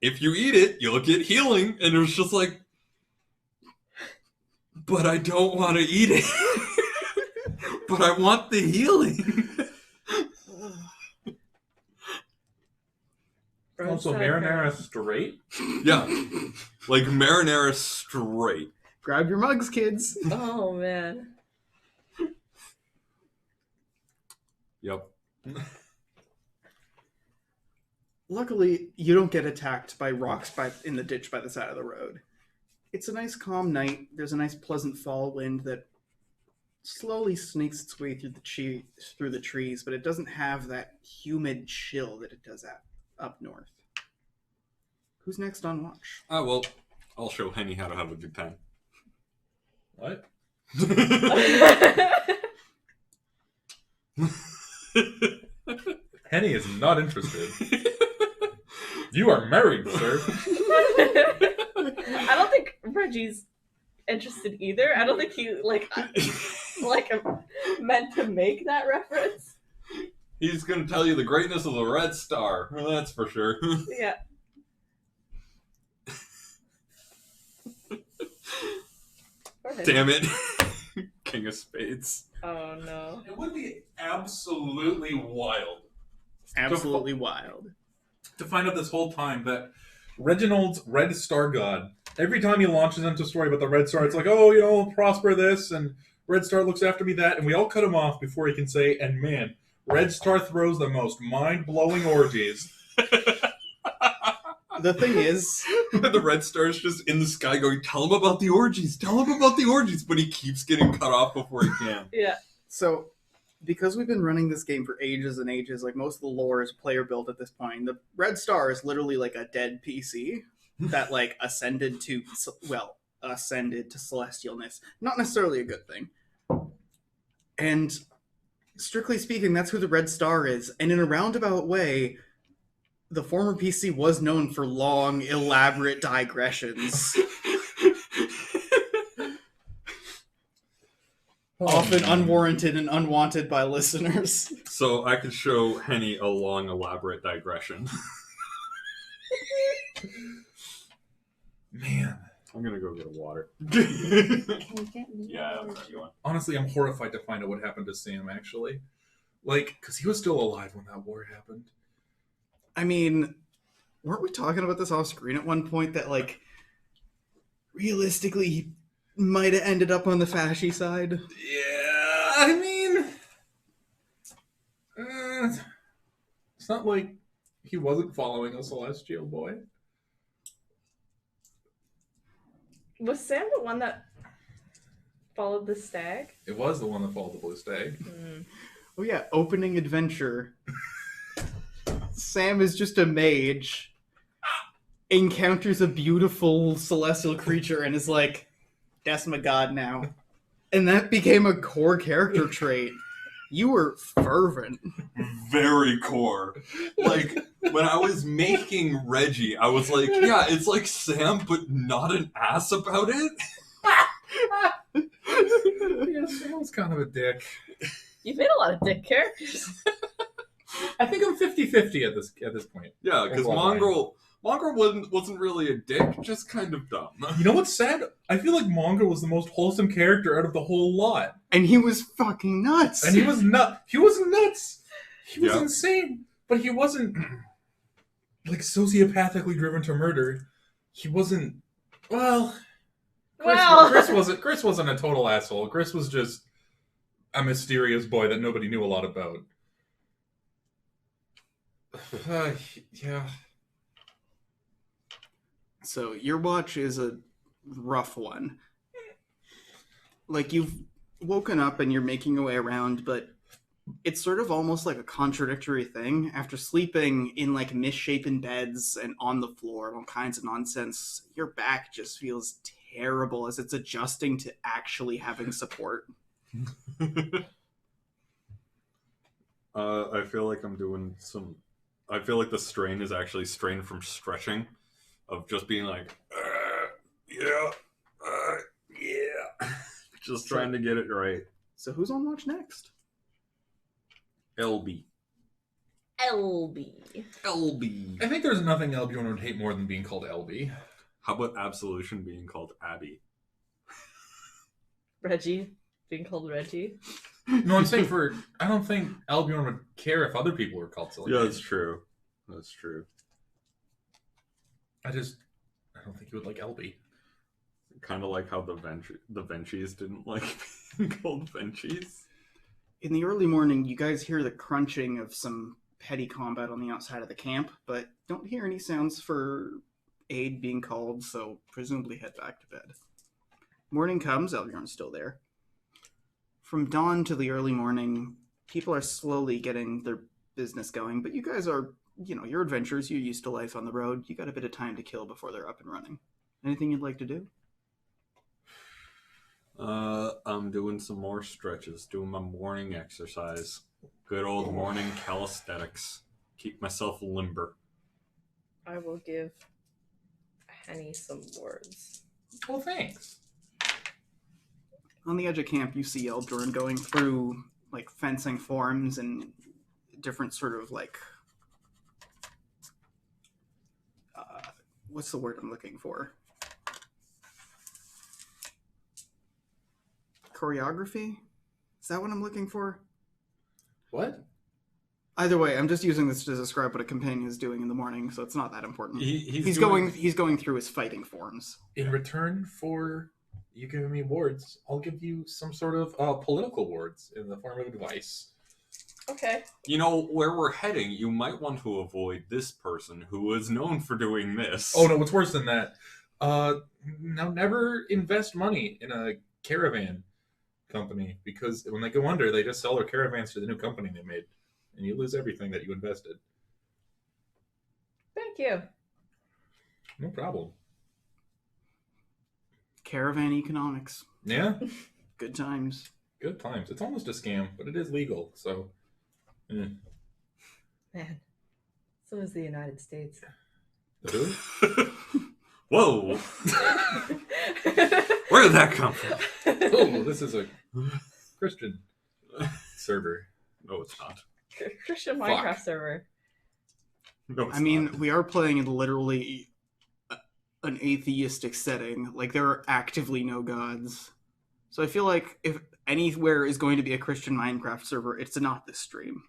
if you eat it, you'll get healing. And it was just like, but I don't want to eat it. But I want the healing. Also, marinara straight? Yeah. Like marinara straight. Grab your mugs, kids. Oh man. Yep. Luckily, you don't get attacked by rocks in the ditch by the side of the road. It's a nice calm night. There's a nice pleasant fall wind that slowly snakes its way through the trees, but it doesn't have that humid chill that it does up north. Who's next on watch? Well, I'll show Henny how to have a good time. What? Henny is not interested. You are married, sir. I don't think Reggie's interested either. I don't think he meant to make that reference. He's going to tell you the greatness of the Red Star. That's for sure. Yeah. Damn it. King of Spades. Oh no. It would be absolutely wild. Absolutely wild. To find out this whole time that Reginald's Red Star God, every time he launches into a story about the Red Star, it's like, oh, prosper this, and Red Star looks after me that, and we all cut him off before he can say, and man, Red Star throws the most mind-blowing orgies. The thing is... the Red Star's just in the sky going, tell him about the orgies, but he keeps getting cut off before he can. Yeah. So, because we've been running this game for ages and ages, like most of the lore is player built at this point, the Red Star is literally like a dead PC that like ascended to celestialness. Not necessarily a good thing. And Strictly speaking, that's who the Red Star is, and in a roundabout way, the former PC was known for long, elaborate digressions, often unwarranted and unwanted by listeners. So I could show Henny a long, elaborate digression. Man. I'm gonna go get a water. Yeah, that's a good one. Honestly, I'm horrified to find out what happened to Sam, actually. Like, because he was still alive when that war happened. I mean, weren't we talking about this off screen at one point that, like, realistically, he might have ended up on the fasci side? Yeah, I mean, it's not like he wasn't following a celestial boy. Was Sam the one that followed the stag? It was the one that followed the blue stag. Oh yeah, opening adventure. Sam is just a mage, encounters a beautiful celestial creature, and is like, that's my god now. And that became a core character trait. You were fervent. Very core. Like, when I was making Reggie, I was like, yeah, it's like Sam, but not an ass about it. Yeah, Sam was kind of a dick. You've made a lot of dick characters. I think I'm 50-50 at this point. Yeah, because Mongrel wasn't really a dick, just kind of dumb. You know what's sad? I feel like Mongrel was the most wholesome character out of the whole lot. And he was fucking nuts. And he was nuts. He was nuts. He was Yeah. insane. But he wasn't like sociopathically driven to murder. He wasn't. Well, Chris wasn't a total asshole. Chris was just a mysterious boy that nobody knew a lot about. Yeah. So your watch is a rough one. Like, you've woken up and you're making your way around, but it's sort of almost like a contradictory thing. After sleeping in like misshapen beds and on the floor and all kinds of nonsense, your back just feels terrible as it's adjusting to actually having support. I feel like I'm doing some... I feel like the strain is actually strain from stretching. Of just being like, yeah. Just trying to get it right. So who's on watch next? LB. I think there's nothing Albion would hate more than being called LB. How about Absolution being called Abby? Reggie being called Reggie. No, I'm saying I don't think Albion would care if other people were called silly. Yeah, names. that's true. That's true. I don't think he would like LB. Kind of like how the Venchies didn't like being called Venchies. In the early morning, you guys hear the crunching of some petty combat on the outside of the camp, but don't hear any sounds for aid being called, so presumably head back to bed. Morning comes, Elbjorn's still there. From dawn to the early morning, people are slowly getting their business going, but you guys are, you're adventurers, you're used to life on the road, you got a bit of time to kill before they're up and running. Anything you'd like to do? I'm doing some more stretches, doing my morning exercise. Good old morning calisthenics. Keep myself limber. I will give Henny some words. Well, thanks. On the edge of camp, you see Eldorn going through, like, fencing forms and different sort of, like... what's the word I'm looking for? Choreography? Is that what I'm looking for? What? Either way, I'm just using this to describe what a companion is doing in the morning, so it's not that important. He's going through his fighting forms. In return for you giving me wards, I'll give you some sort of political wards in the form of advice. Okay. Where we're heading, you might want to avoid this person who is known for doing this. Oh no, what's worse than that? Now never invest money in a caravan company, because when they go under, they just sell their caravans to the new company they made, and you lose everything that you invested. Thank you. No problem. Caravan economics. Yeah. Good times. Good times. It's almost a scam, but it is legal, so. Man, so is the United States. Who? Whoa! Where did that come from? Oh, this is a Christian server. No, it's not. Christian Fuck. Minecraft server. No, it's I mean, not. we are playing in literally an atheistic setting. Like, there are actively no gods. So I feel like if anywhere is going to be a Christian Minecraft server, it's not this stream.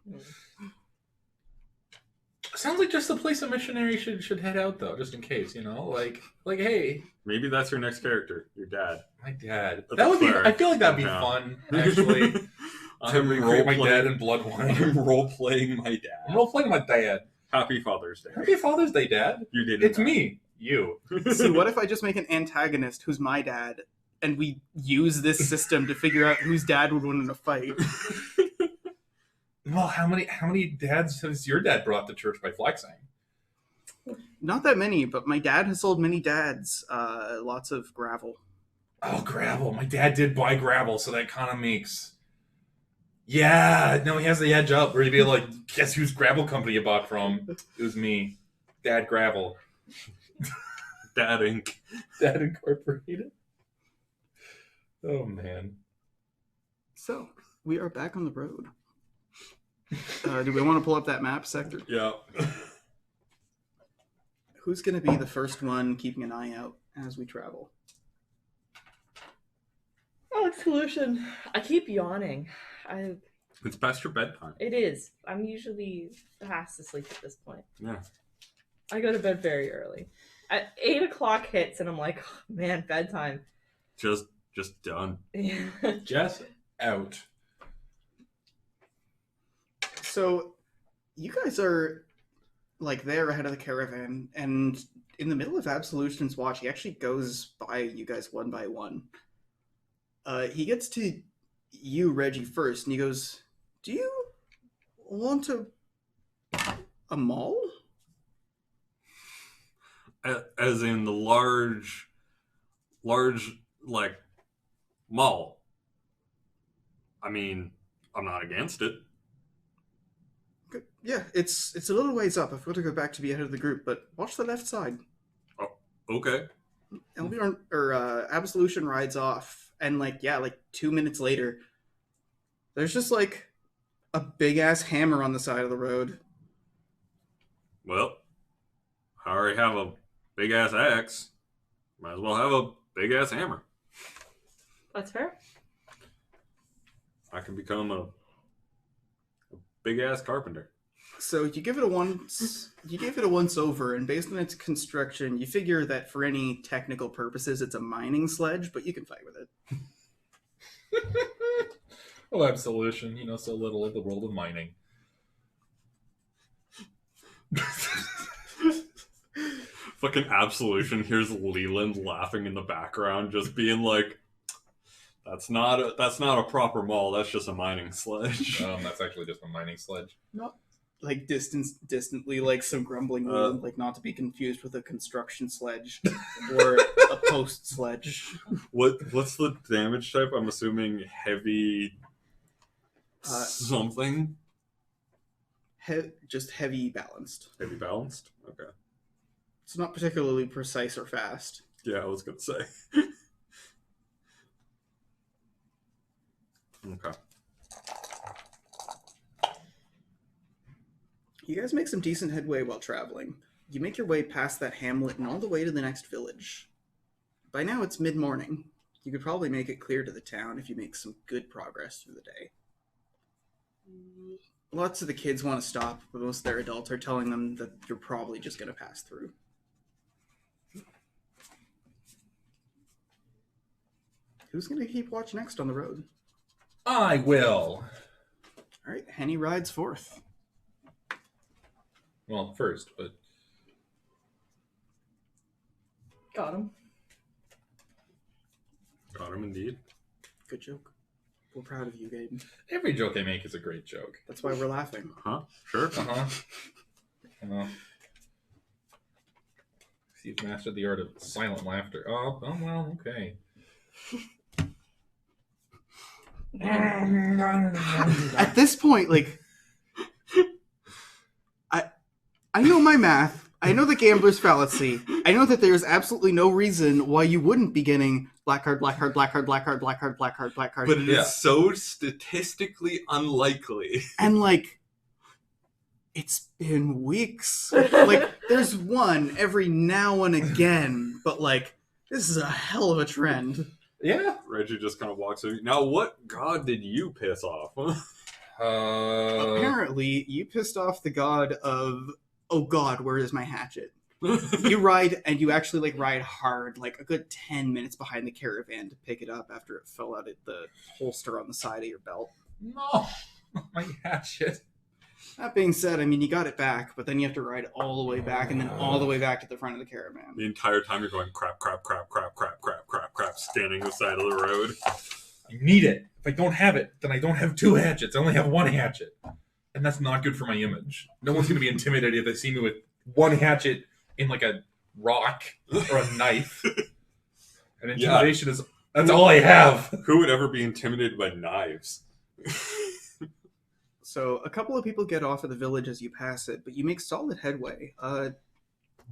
Sounds like just the place a missionary should head out, though, just in case, you know? Like, hey, Maybe that's your next character, your dad. my dad. That's That would be. fair. I feel like that'd be Yeah. fun, actually. I'm to recreate my dad in I'm Bloodwine. role playing my I'm dad. role playing my dad. Happy Father's Day. Happy Father's Day, Dad. You did. It's me. You. See, what if I just make an antagonist who's my dad, and we use this system to figure out whose dad would win in a fight? Well, how many dads has your dad brought to church by flexing? Not that many, but my dad has sold many dads lots of gravel. Oh, gravel. My dad did buy gravel, so that kind of makes... Yeah, no, he has the edge up where he'd be like, guess whose gravel company you bought from? It was me. Dad Gravel. Dad Inc. Dad Incorporated. Oh, man. So, we are back on the road. Do we want to pull up that map sector? Yeah. Who's going to be the first one keeping an eye out as we travel? Oh, solution. I keep yawning. It's past your bedtime. It is. I'm usually fast asleep at this point. Yeah. I go to bed very early. At 8 o'clock hits, and I'm like, oh, man, bedtime. Just done. Just out. So, you guys are like there ahead of the caravan, and in the middle of Absolution's watch, he actually goes by you guys one by one. He gets to you, Reggie, first, and he goes, "Do you want a mall?" As in the large like mall. I mean, I'm not against it. Good. Yeah, it's a little ways up. I've got to go back to be ahead of the group, but watch the left side. Okay. Absolution rides off, and like 2 minutes later, there's just like a big ass hammer on the side of the road. Well, I already have a big ass axe. Might as well have a big ass hammer. That's fair. I can become a big ass carpenter. So you give it a once over, and based on its construction, you figure that for any technical purposes, it's a mining sledge, but you can fight with it. Oh, Absolution. You know so little of the world of mining. Fucking Absolution. Here's Leland laughing in the background, just being like, "That's not a proper mall. That's just a mining sledge." That's actually just a mining sledge. Not like distantly, like some grumbling, like not to be confused with a construction sledge or a post sledge. What's the damage type? I'm assuming heavy something. Just heavy balanced. Heavy balanced. Okay. It's not particularly precise or fast. Yeah, I was gonna say. Okay. You guys make some decent headway while traveling. You make your way past that hamlet and all the way to the next village. By now it's mid-morning. You could probably make it clear to the town if you make some good progress through the day. Lots of the kids want to stop, but most of their adults are telling them that you're probably just going to pass through. Who's going to keep watch next on the road? I will. All right, Henny rides forth. Well, first, but Got him. Got him indeed. Good joke. We're proud of you, Gaben. every joke I make is a great joke. That's why we're laughing. Huh? Sure. Uh-huh. See, you've mastered the art of silent laughter. Oh well, okay. At this point, like, I know my math. I know the gambler's fallacy. I know that there's absolutely no reason why you wouldn't be getting black card, black card, black card, black card, black card, black card, black card. But it is so statistically unlikely. And, like, it's been weeks. Like, there's one every now and again, but, like, this is a hell of a trend. Yeah. Reggie just kind of walks over. Now, what god did you piss off? Apparently, you pissed off the god of, oh god, where is my hatchet? You ride, and you actually, like, ride hard, like, a good 10 minutes behind the caravan to pick it up after it fell out of the holster on the side of your belt. No, my hatchet. That being said, I mean, you got it back, but then you have to ride all the way back and then all the way back to the front of the caravan. The entire time you're going crap, crap, crap, crap, crap, crap, crap, crap, standing on the side of the road. I need it. If I don't have it, then I don't have two hatchets. I only have one hatchet. And that's not good for my image. No one's going to be intimidated if they see me with one hatchet in like a rock or a knife. And intimidation is, that's all I have. Who would ever be intimidated by knives? So a couple of people get off of the village as you pass it, but you make solid headway.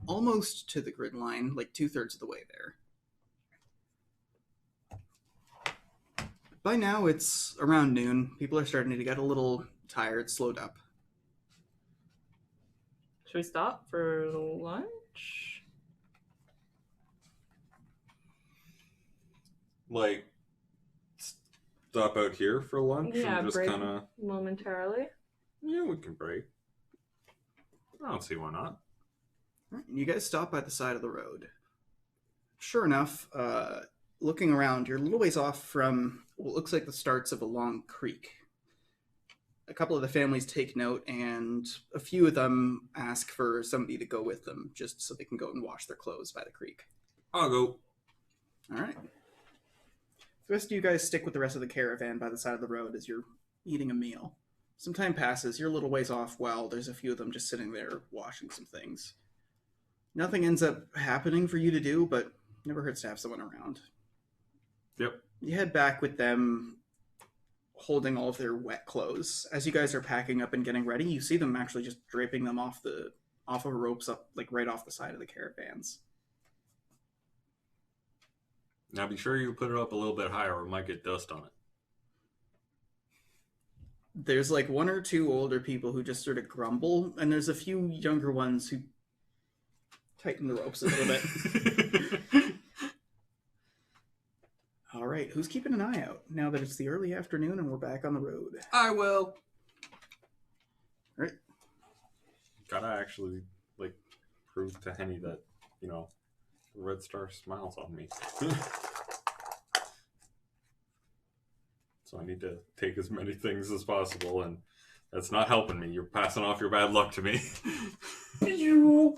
Almost to the grid line, like 2/3 of the way there. By now it's around noon. People are starting to get a little tired, slowed up. Should we stop for lunch? Like, stop out here for lunch Yeah, and just break kind of... momentarily. Yeah, we can break. I don't see why not. Right, and you guys stop by the side of the road. Sure enough, looking around, you're a little ways off from what looks like the starts of a long creek. A couple of the families take note, and a few of them ask for somebody to go with them, just so they can go and wash their clothes by the creek. I'll go. All right. The rest of you guys stick with the rest of the caravan by the side of the road as you're eating a meal. Some time passes, you're a little ways off while there's a few of them just sitting there washing some things. Nothing ends up happening for you to do, but never hurts to have someone around. Yep. You head back with them holding all of their wet clothes. As you guys are packing up and getting ready, you see them actually just draping them off of ropes up, like right off the side of the caravans. Now be sure you put it up a little bit higher or it might get dust on it. There's like one or two older people who just sort of grumble, and there's a few younger ones who tighten the ropes a little bit. All right, who's keeping an eye out now that it's the early afternoon and we're back on the road? I will. All right. Gotta actually, like, prove to Henny that, you know, the Red Star smiles on me. So I need to take as many things as possible, and that's not helping me. You're passing off your bad luck to me. All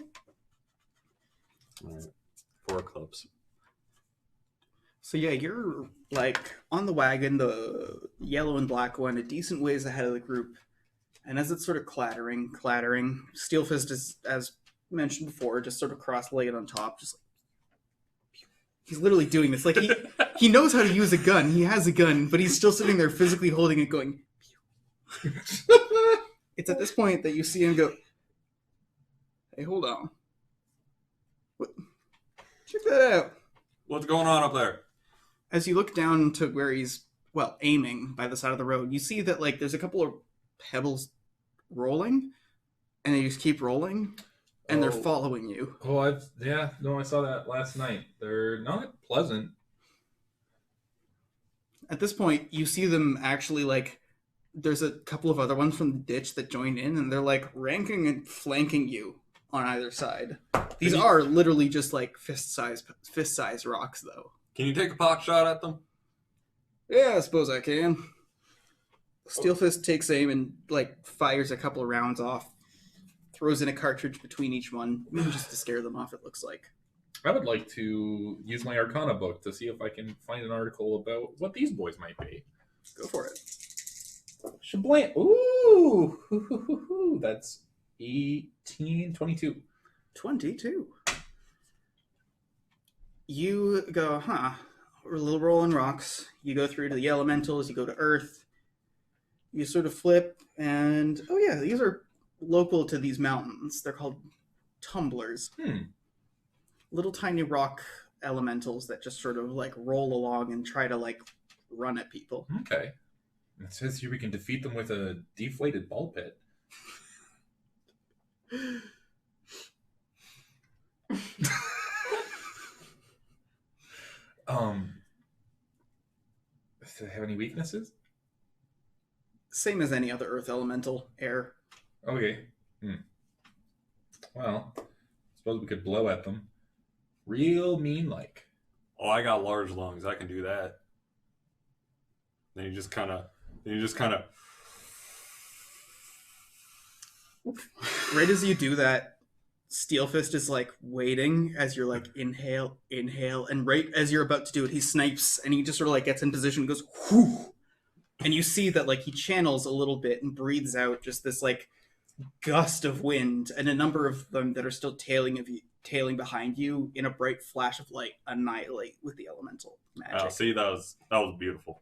right. 4 clubs. So yeah, you're like on the wagon, the yellow and black one, a decent ways ahead of the group. And as it's sort of clattering, Steelfist is, as mentioned before, just sort of cross-legged on top, just like, he's literally doing this. Like he knows how to use a gun. He has a gun, but he's still sitting there physically holding it, going. It's at this point that you see him go, "Hey, hold on. What? Check that out." What's going on up there? As you look down to where he's, well, aiming by the side of the road, you see that, like, there's a couple of pebbles rolling, and they just keep rolling, and they're following you. Oh, I saw that last night. They're not pleasant. At this point, you see them actually, like, there's a couple of other ones from the ditch that join in, and they're, like, ranking and flanking you on either side. These are literally just, like, fist-size rocks, though. Can you take a pot shot at them? Yeah, I suppose I can. Steelfist takes aim and, like, fires a couple of rounds off. Throws in a cartridge between each one, maybe just to scare them off, it looks like. I would like to use my Arcana book to see if I can find an article about what these boys might be. Go for it. Shablam. Ooh! That's 18, 22. 22. You go, little rolling rocks. You go through to the elementals, you go to earth, you sort of flip, and oh yeah, these are local to these mountains. They're called tumblers. Little tiny rock elementals that just sort of like roll along and try to like run at people. Okay. It says here we can defeat them with a deflated ball pit. Do they have any weaknesses? Same as any other earth elemental, air. Okay. Well, suppose we could blow at them. Real mean like. Oh, I got large lungs. I can do that. Then you just kind of. Right as you do that, Steelfist is like waiting as you're like inhale, and right as you're about to do it, he snipes and he just sort of like gets in position and goes whoo, and you see that like he channels a little bit and breathes out just this like gust of wind, and a number of them that are still tailing behind you in a bright flash of light annihilate with the elemental magic. See, that was beautiful.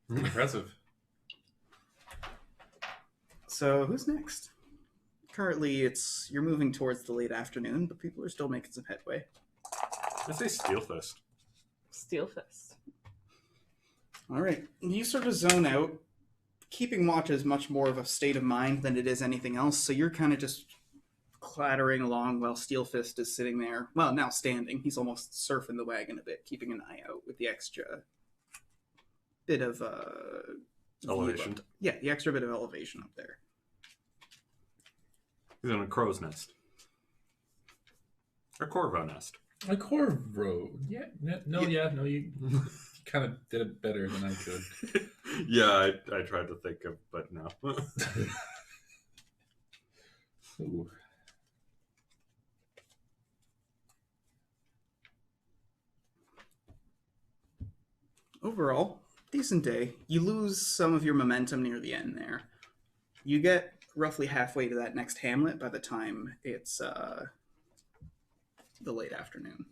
Impressive. So who's next? Currently, you're moving towards the late afternoon, but people are still making some headway. I say Steelfist. Steelfist. All right, you sort of zone out. Keeping watch is much more of a state of mind than it is anything else, so you're kind of just clattering along while Steelfist is sitting there. Well, now standing. He's almost surfing the wagon a bit, keeping an eye out with the extra bit of Elevation. Yeah, the extra bit of elevation up there. He's in a crow's nest. A corvo nest. A corvo. Yeah. No, you kind of did it better than I could. Yeah, I tried to think of, but no. Ooh. Overall, decent day. You lose some of your momentum near the end there. You get roughly halfway to that next hamlet by the time it's the late afternoon.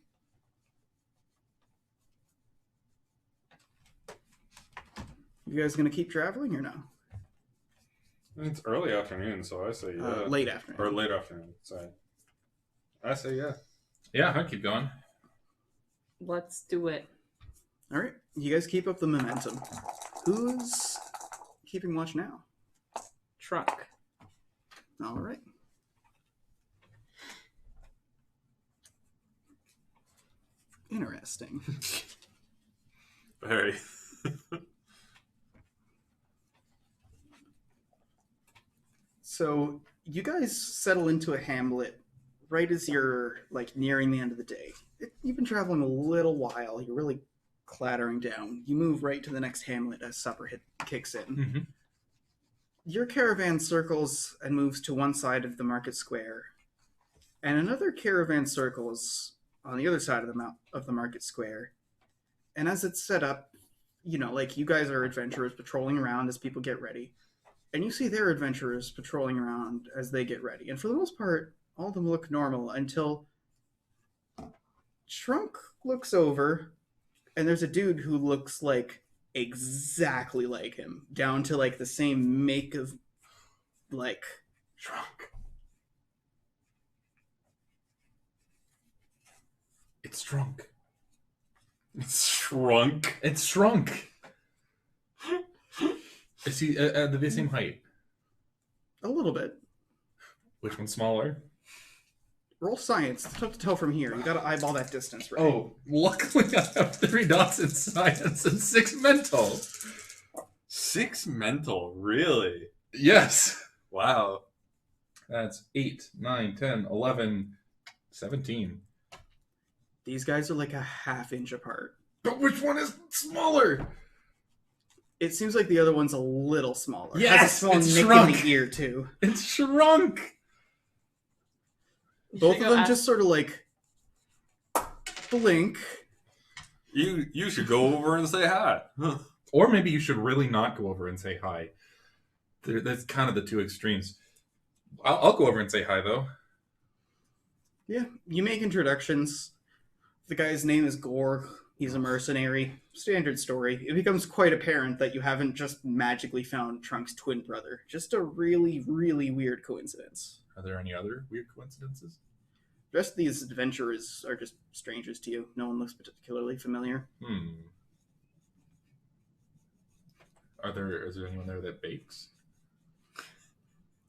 You guys gonna keep traveling or no? It's early afternoon, so I say yeah. Late afternoon. Or late afternoon, sorry. I say yeah. Yeah, I'll keep going. Let's do it. All right, you guys keep up the momentum. Who's keeping watch now? Trunk. All right. Interesting. Very. So you guys settle into a hamlet right as you're like nearing the end of the day. You've been traveling a little while. You're really clattering down. You move right to the next hamlet as supper kicks in. Mm-hmm. Your caravan circles and moves to one side of the market square, and another caravan circles on the other side of the market square. And as it's set up, you know, like you guys are adventurers patrolling around as people get ready, and you see their adventurers patrolling around as they get ready. And for the most part, all of them look normal until Trunk looks over, and there's a dude who looks like exactly like him, down to like the same make of like Trunk. It's Trunk. It's shrunk. It's Shrunk. Is he at the same height? a little bit. Which one's smaller? Roll science. It's tough to tell from here. You gotta eyeball that distance, right? Oh, luckily I have 3 dots in science and 6 mental. 6 mental, really? Yes. Wow. That's 8, 9, 10, 11, 17. These guys are like a half inch apart. But which one is smaller? It seems like the other one's a little smaller. Yes, has a small it's nick shrunk. in the ear too. It's Shrunk. Both of them just sort of like blink. You should go over and say hi. Or maybe you should really not go over and say hi. That's kind of the two extremes. I'll go over and say hi, though. Yeah, you make introductions. The guy's name is Gorg. He's a mercenary. Standard story. It becomes quite apparent that you haven't just magically found Trunk's twin brother. Just a really, really weird coincidence. Are there any other weird coincidences? The rest of these adventurers are just strangers to you. No one looks particularly familiar. Is there anyone there that bakes?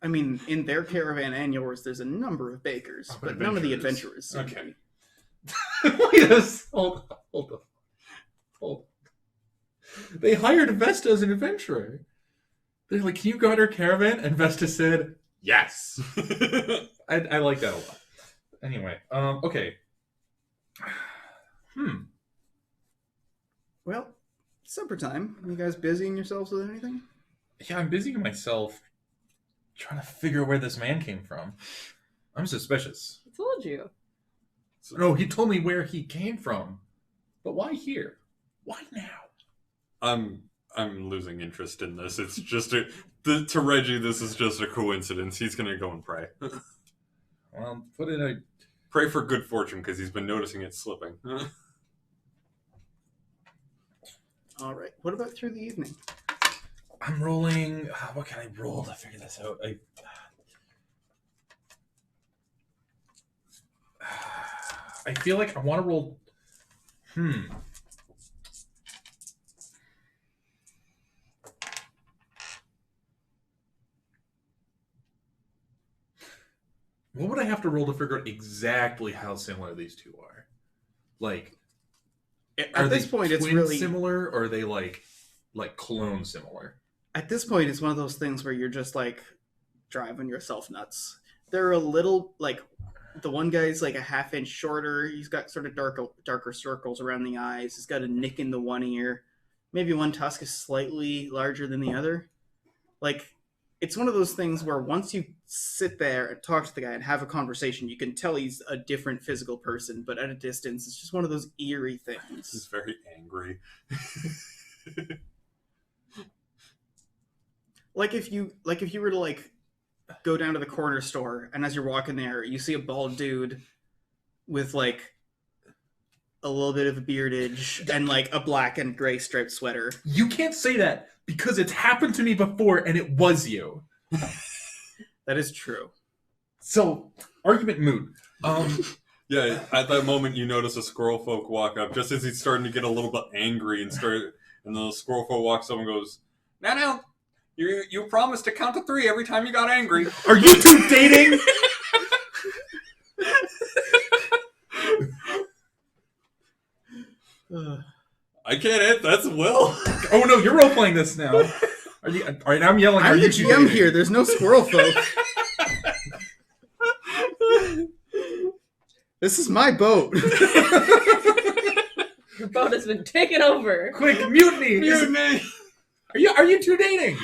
I mean, in their caravan and yours, there's a number of bakers, but none of the adventurers. Okay. Wait a hold on. They hired Vesta as an adventurer. They're like, can you go on our caravan? And Vesta said, yes. I like that a lot. Anyway, okay. Well, supper time. You guys busying yourselves with anything? Yeah, I'm busying myself trying to figure out where this man came from. I'm suspicious. I told you. No, he told me where he came from. But why here? Why now? I'm losing interest in this. It's just to Reggie, this is just a coincidence. He's gonna go and pray. Well, put in a... Pray for good fortune, because he's been noticing it slipping. All right. What about through the evening? I'm rolling... what can I roll to figure this out? I feel like I want to roll... What would I have to roll to figure out exactly how similar these two are? Like, At this point, it's really similar, or are they like clone similar? At this point, it's one of those things where you're just like driving yourself nuts. They're a little like the one guy's like a half-inch shorter. He's got sort of darker circles around the eyes. He's got a nick in the one ear. Maybe one tusk is slightly larger than the other. Like, it's one of those things where once you sit there and talk to the guy and have a conversation, you can tell he's a different physical person, but at a distance, it's just one of those eerie things. He's very angry. Like if you were to like go down to the corner store, and as you're walking there, you see a bald dude with like a little bit of a beardage and like a black and gray striped sweater. You can't say that because it's happened to me before and it was you. That is true. So, argument moot. Yeah, at that moment you notice a squirrel folk walk up just as he's starting to get a little bit angry and the squirrel folk walks up and goes, "Now, you promised to count to 3 every time you got angry. Are you two dating?" I can't. That's Will. Oh no, you're role playing this now. All right, I'm yelling. I'm Are the you two GM dating? here. There's no squirrel folk. This is my boat. The boat has been taken over. Quick, mutiny! Mutiny! Are you two dating?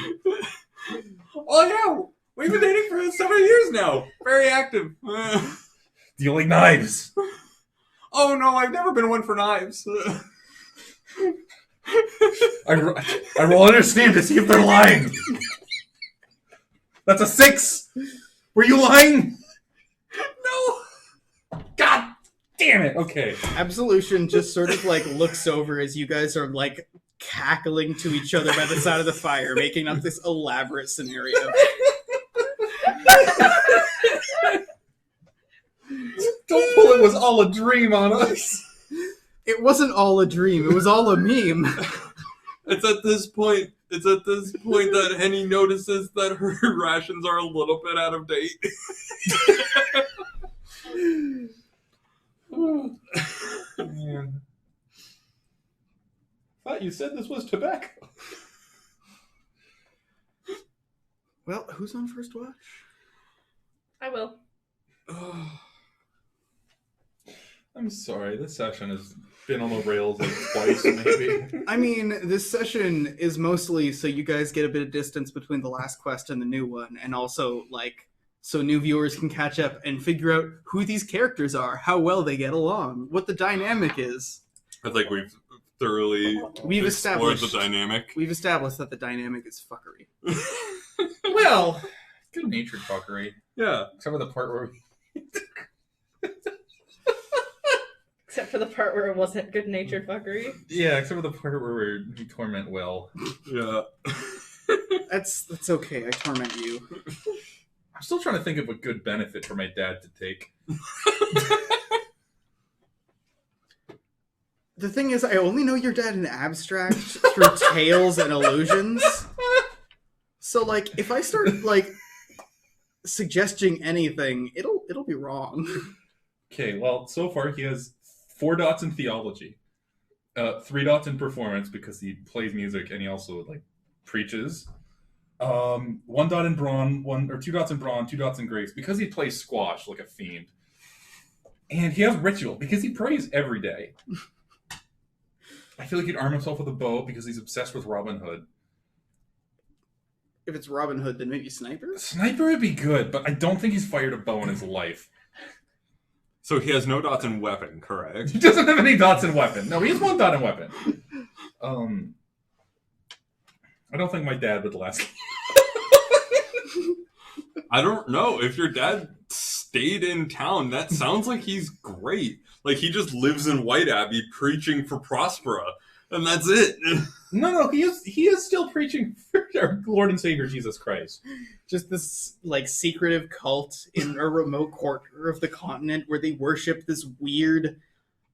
Oh yeah, we've been dating for several years now. Very active. Do you like knives? Oh no, I've never been one for knives. I roll understand to see if they're lying. That's a 6. Were you lying? No. God damn it. Okay. Absolution just sort of like looks over as you guys are like cackling to each other by the side of the fire, making up this elaborate scenario. Don't pull it was all a dream on us. It wasn't all a dream. It was all a meme. It's at this point that Henny notices that her rations are a little bit out of date. Oh, man. Thought you said this was tobacco. Well, who's on first watch? I will. I'm sorry, this session has been on the rails like twice, maybe. I mean, this session is mostly so you guys get a bit of distance between the last quest and the new one, and also, like, so new viewers can catch up and figure out who these characters are, how well they get along, what the dynamic is. I think we've thoroughly explored the dynamic. We've established that the dynamic is fuckery. Well, good-natured fuckery. Yeah. Except for the part where we... Except for the part where it wasn't good-natured fuckery. Yeah, except for the part where we torment Will. Yeah. That's okay. I torment you. I'm still trying to think of a good benefit for my dad to take. The thing is, I only know your dad in abstract through tales and illusions. So, like, if I start, like, suggesting anything, it'll be wrong. Okay, well, so far he has 4 dots in theology, 3 dots in performance because he plays music and he also like preaches. 1 dot in brawn, 2 dots in brawn, 2 dots in grace because he plays squash like a fiend, and he has ritual because he prays every day. I feel like he'd arm himself with a bow because he's obsessed with Robin Hood. If it's Robin Hood, then maybe Sniper? Sniper would be good, but I don't think he's fired a bow in his life. So he has no dots in weapon, correct? He doesn't have any dots in weapon. No, he has 1 dot in weapon. I don't think my dad would last. I don't know. If your dad stayed in town, that sounds like he's great. Like, he just lives in White Abbey preaching for Prospera, and that's it. No, he is still preaching for our Lord and Savior Jesus Christ. Just this, like, secretive cult in a remote corner of the continent where they worship this weird,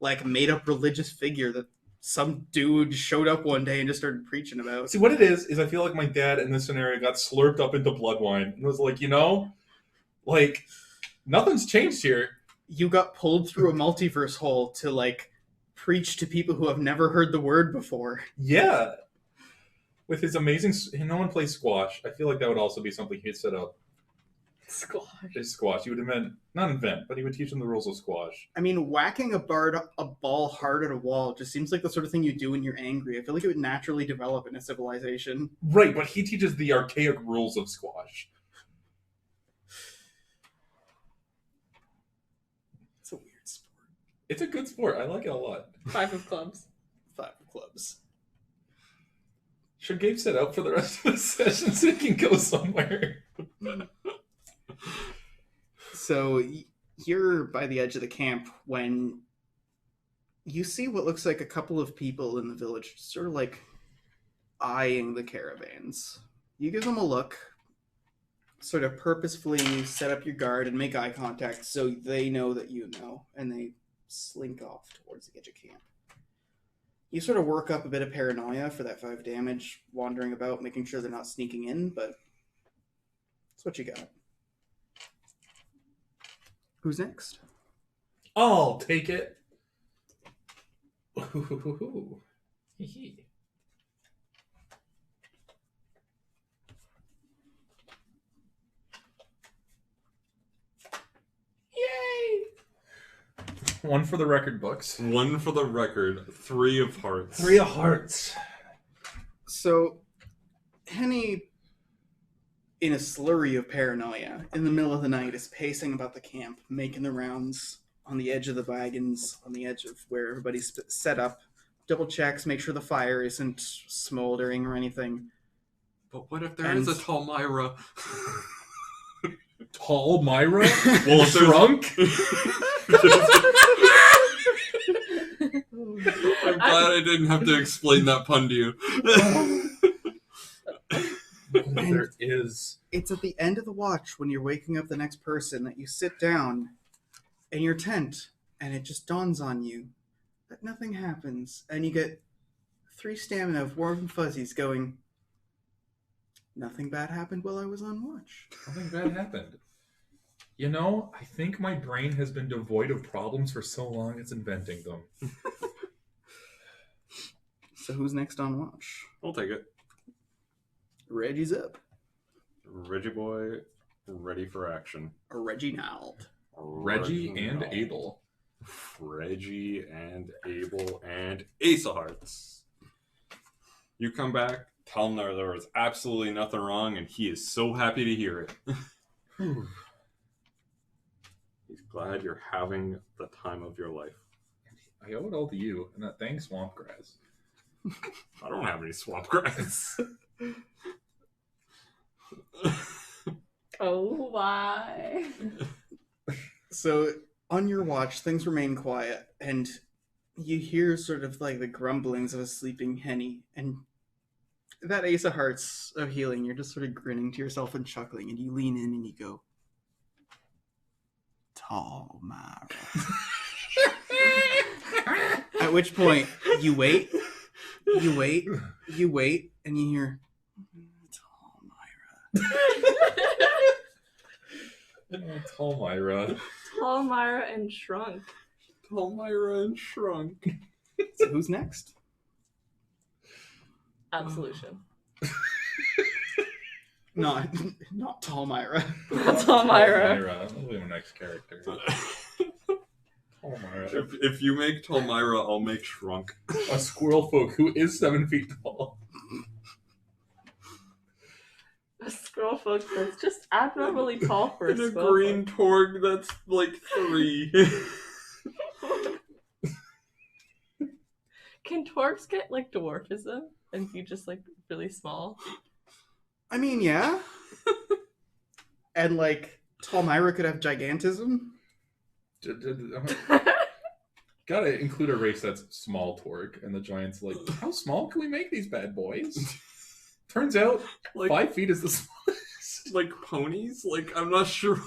like, made-up religious figure that some dude showed up one day and just started preaching about. See, what it is I feel like my dad in this scenario got slurped up into Bloodwine and was like, like, nothing's changed here. You got pulled through a multiverse hole to, like, preach to people who have never heard the word before. Yeah. With his amazing... No one plays squash. I feel like that would also be something he'd set up. Squash. He would not invent, but he would teach them the rules of squash. I mean, whacking a ball hard at a wall just seems like the sort of thing you do when you're angry. I feel like it would naturally develop in a civilization. Right, but he teaches the archaic rules of squash. It's a weird sport. It's a good sport. I like it a lot. 5 of clubs. 5 of clubs. Should Gabe set up for the rest of the session so he can go somewhere? So you're by the edge of the camp when you see what looks like a couple of people in the village sort of like eyeing the caravans. You give them a look, sort of purposefully set up your guard and make eye contact so they know that you know, and they slink off towards the edge of camp. You sort of work up a bit of paranoia for that 5 damage, wandering about, making sure they're not sneaking in, but that's what you got. Who's next? I'll take it. Ooh. Yay! One for the record books. 1 for the record, 3 of hearts. 3 of hearts. So, Henny, in a slurry of paranoia, in the middle of the night, is pacing about the camp, making the rounds on the edge of the wagons, on the edge of where everybody's set up, double checks, make sure the fire isn't smoldering or anything. But what if there is a tall Myra? Tall Myra? Well, if Shrunk? I'm glad I didn't have to explain that pun to you. There is. It's at the end of the watch when you're waking up the next person that you sit down in your tent and it just dawns on you that nothing happens, and you get 3 stamina of warm fuzzies going, nothing bad happened while I was on watch. Nothing bad happened. I think my brain has been devoid of problems for so long it's inventing them. So who's next on watch? I'll take it. Reggie's up. Reggie boy, ready for action. Reginald. Reggie and Abel. Reggie and Abel and Ace of Hearts. You come back, tell him there was absolutely nothing wrong, and he is so happy to hear it. He's glad you're having the time of your life. I owe it all to you, and that dang swamp grass. I don't have any swamp grass. Oh, why? So, on your watch, things remain quiet, and you hear sort of like the grumblings of a sleeping Henny, and that Ace of Hearts of healing, you're just sort of grinning to yourself and chuckling, and you lean in and you go, Tall Mara. At which point, you wait, and you hear, Tall Myra. Tall Myra. Tall Myra and Shrunk. Tall Myra and Shrunk. So who's next? Absolution. Not Tall Myra. Tall Myra. That'll be my next character. Tall Myra. If you make Tall Myra, I'll make Shrunk. A squirrel folk who is 7 feet tall. A squirrel folk that's just abnormally tall for a And a squirrel green Torg that's like 3. Can Torgs get like dwarfism and be just like really small? I mean, yeah. And like, Tall Myra could have gigantism. Gotta include a race that's small Torg, and the giant's like, how small can we make these bad boys? Turns out, Like 5 feet is the smallest. like ponies? Like, I'm not sure.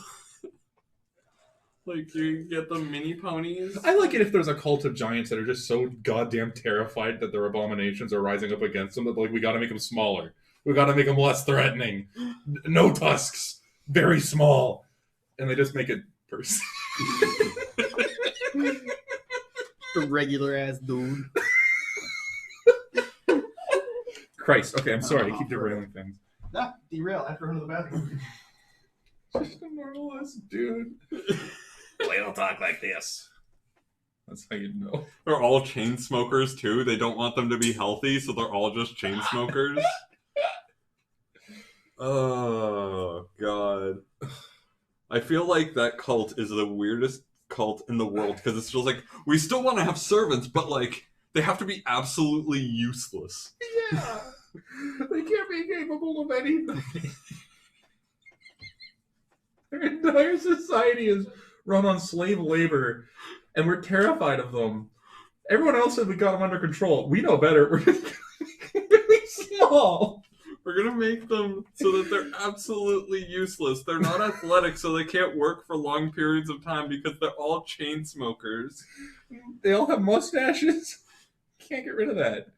Like, you get the mini ponies? I like it if there's a cult of giants that are just so goddamn terrified that their abominations are rising up against them that, like, we gotta make them smaller. We gotta make them less threatening. No tusks. Very small. And they just make it person. A regular ass dude. Christ. Okay, I'm sorry to keep derailing things. Nah, derail after running to the bathroom. Just a normal ass dude. They don't talk like this. That's how you know. They're all chain smokers too. They don't want them to be healthy, so they're all just chain smokers. Oh, God. I feel like that cult is the weirdest cult in the world because it's just like, we still want to have servants, but like, they have to be absolutely useless. Yeah. They can't be capable of anything. Their entire society is run on slave labor, and we're terrified of them. Everyone else said we got them under control. We know better. We're just really small. We're gonna make them so that they're absolutely useless. They're not athletic, so they can't work for long periods of time because they're all chain smokers. They all have mustaches. Can't get rid of that.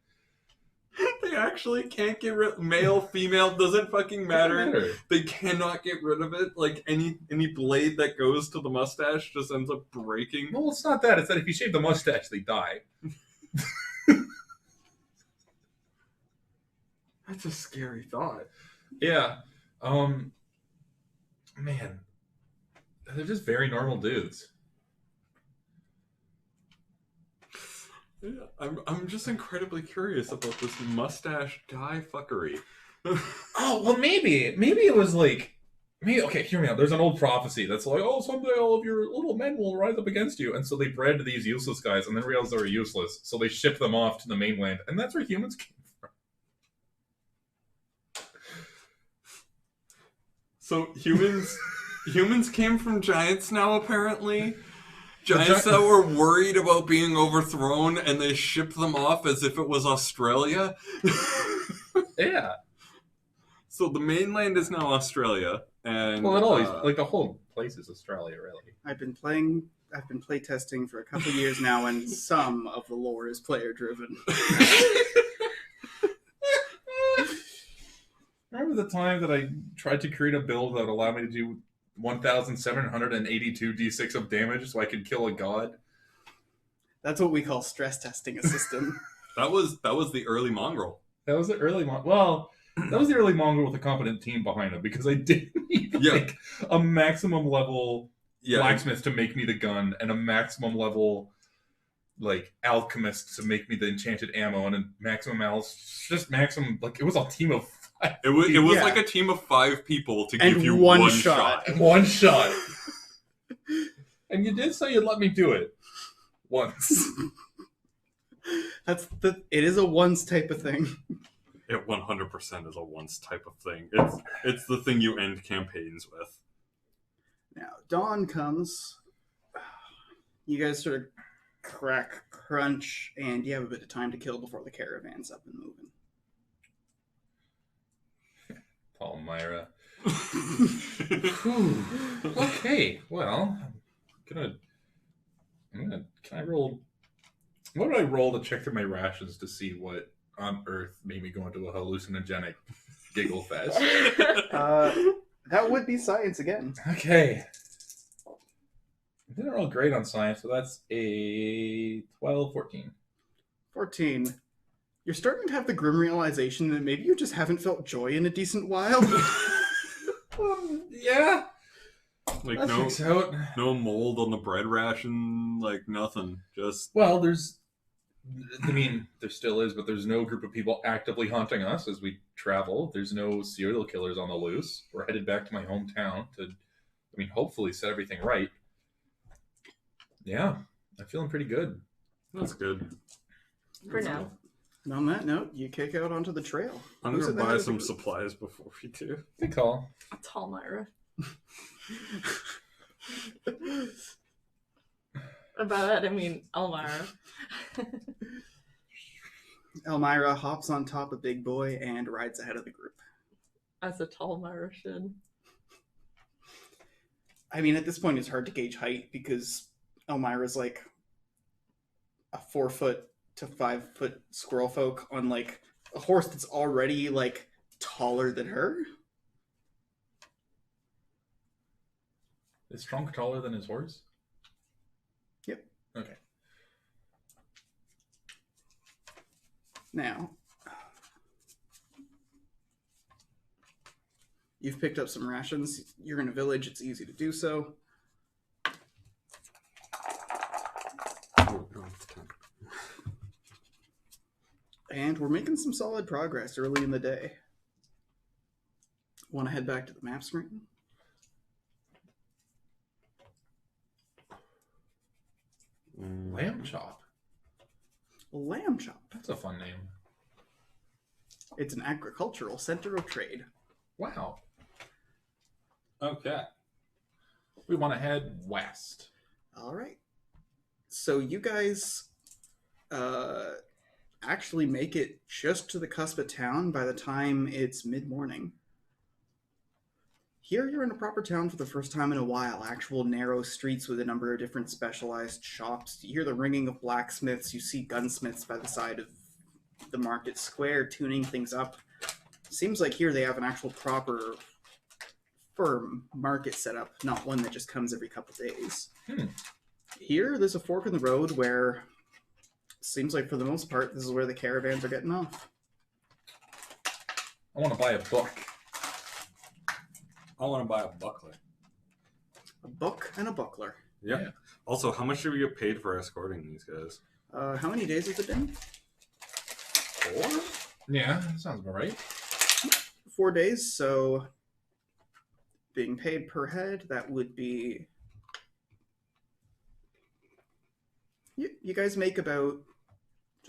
They actually can't get rid. Male, female, doesn't fucking matter. They cannot get rid of it. Like any blade that goes to the mustache just ends up breaking. Well, it's not that. It's that if you shave the mustache, they die. That's a scary thought. Yeah. Man. They're just very normal dudes. Yeah, I'm just incredibly curious about this mustache guy fuckery. Oh, well, maybe it was like, okay, hear me out. There's an old prophecy that's like, oh, someday all of your little men will rise up against you. And so they bred these useless guys and then realized they were useless. So they shipped them off to the mainland. And that's where humans came from. So humans came from giants now, apparently. Giants that were worried about being overthrown, and they shipped them off as if it was Australia. Yeah. So the mainland is now Australia, and well, it always like the whole place is Australia, really. I've been playtesting for a couple years now, and some of the lore is player driven. Remember the time that I tried to create a build that would allow me to do 1,782 d6 of damage so I could kill a god? That's what we call stress testing a system. that was the early mongrel. That was the early mongrel with a competent team behind him, because I didn't need like a maximum level blacksmith to make me the gun and a maximum level like alchemist to make me the enchanted ammo and a maximum like it was a team of 5. It was like a team of 5 people to give you one shot. One shot. And you did say you'd let me do it once. It is a once type of thing. It 100% is a once type of thing. It's the thing you end campaigns with. Now, dawn comes. You guys sort of crack, crunch, and you have a bit of time to kill before the caravan's up and moving. Palmyra. Okay, well, I'm gonna. Can I roll? What do I roll to check through my rations to see what on earth made me go into a hallucinogenic giggle fest? That would be science again. Okay. I didn't roll great on science, so that's a 12, 14. 14. You're starting to have the grim realization that maybe you just haven't felt joy in a decent while. Yeah. Like That checks out. no mold on the bread ration, like nothing. Just Well, there still is, but there's no group of people actively haunting us as we travel. There's no serial killers on the loose. We're headed back to my hometown to, hopefully set everything right. Yeah, I'm feeling pretty good. that's good. For now. And on that note, you kick out onto the trail. I'm Who's gonna at the head buy of the some group? supplies before we do. Good call. Tall Myra. By that I mean Elmira. Elmira hops on top of Big Boy and rides ahead of the group. As a tall Myra should. I mean, at this point, it's hard to gauge height because Elmira's like a 4 foot to 5 foot squirrel folk on like a horse that's already like taller than her. Is Trunk taller than his horse? Yep. Okay. Now, you've picked up some rations. You're in a village. It's easy to do so. Oh, no, it's time. And we're making some solid progress early in the day. Want to head back to the map screen? Lamb Chop. Lamb Chop. That's a fun name. It's an agricultural center of trade. Wow. Okay. We want to head west. All right. So you guys actually make it just to the cusp of town by the time it's mid-morning. Here you're in a proper town for the first time in a while. Actual narrow streets with a number of different specialized shops. You hear the ringing of blacksmiths. You see gunsmiths by the side of the market square tuning things up. Seems like here they have an actual proper firm market set up, not one that just comes every couple days. Here, there's a fork in the road where seems like for the most part, this is where the caravans are getting off. I want to buy a book. I want to buy a buckler. A book and a buckler. Yep. Yeah. Also, how much do we get paid for escorting these guys? How many days has it been? 4? Yeah, that sounds about right. 4 days, so being paid per head, that would be... You guys make about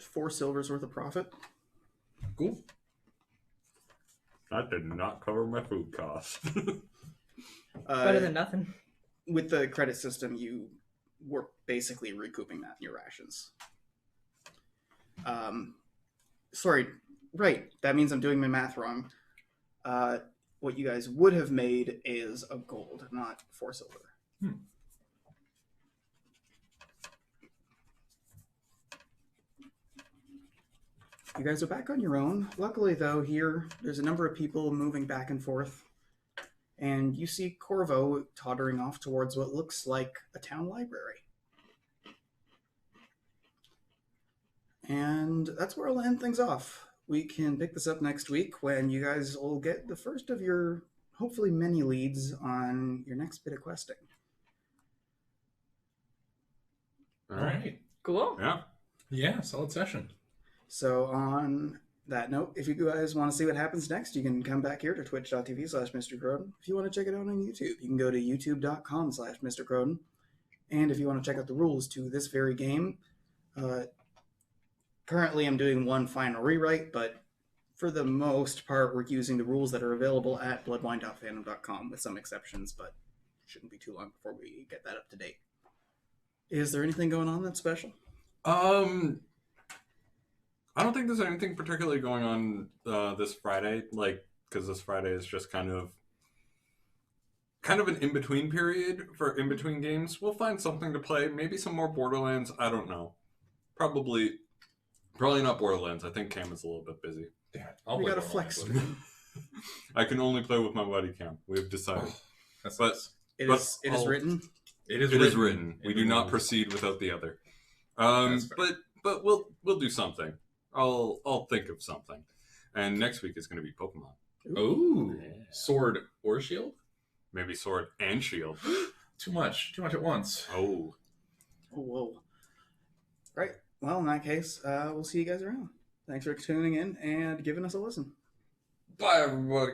4 silvers worth of profit. Cool. That did not cover my food costs. Better than nothing. With the credit system, you were basically recouping that in your rations. Sorry, right. That means I'm doing my math wrong. What you guys would have made is a gold, not 4 silver. You guys are back on your own. Luckily, though, here, there's a number of people moving back and forth. And you see Corvo tottering off towards what looks like a town library. And that's where I'll end things off. We can pick this up next week when you guys will get the first of your, hopefully, many leads on your next bit of questing. All right. Cool. Yeah. Yeah, solid session. So on that note, if you guys want to see what happens next, you can come back here to twitch.tv/Mr. Croden. If you want to check it out on YouTube, you can go to youtube.com/Mr. Croden. And if you want to check out the rules to this very game, currently I'm doing one final rewrite, but for the most part, we're using the rules that are available at bloodwine.fandom.com with some exceptions, but shouldn't be too long before we get that up to date. Is there anything going on that's special? I don't think there's anything particularly going on this Friday, because this Friday is just kind of an in-between period for in-between games. We'll find something to play, maybe some more Borderlands, I don't know. Probably not Borderlands. I think Cam is a little bit busy. Yeah, We gotta flex. I can only play with my buddy Cam. We've decided. It is written. It is written. We do not proceed without the other. But we'll do something. I'll think of something. And next week is going to be Pokemon. Ooh. Yeah. Sword or shield? Maybe sword and shield. Too much at once. Oh. Whoa. Right. Well, in that case, we'll see you guys around. Thanks for tuning in and giving us a listen. Bye, everybody.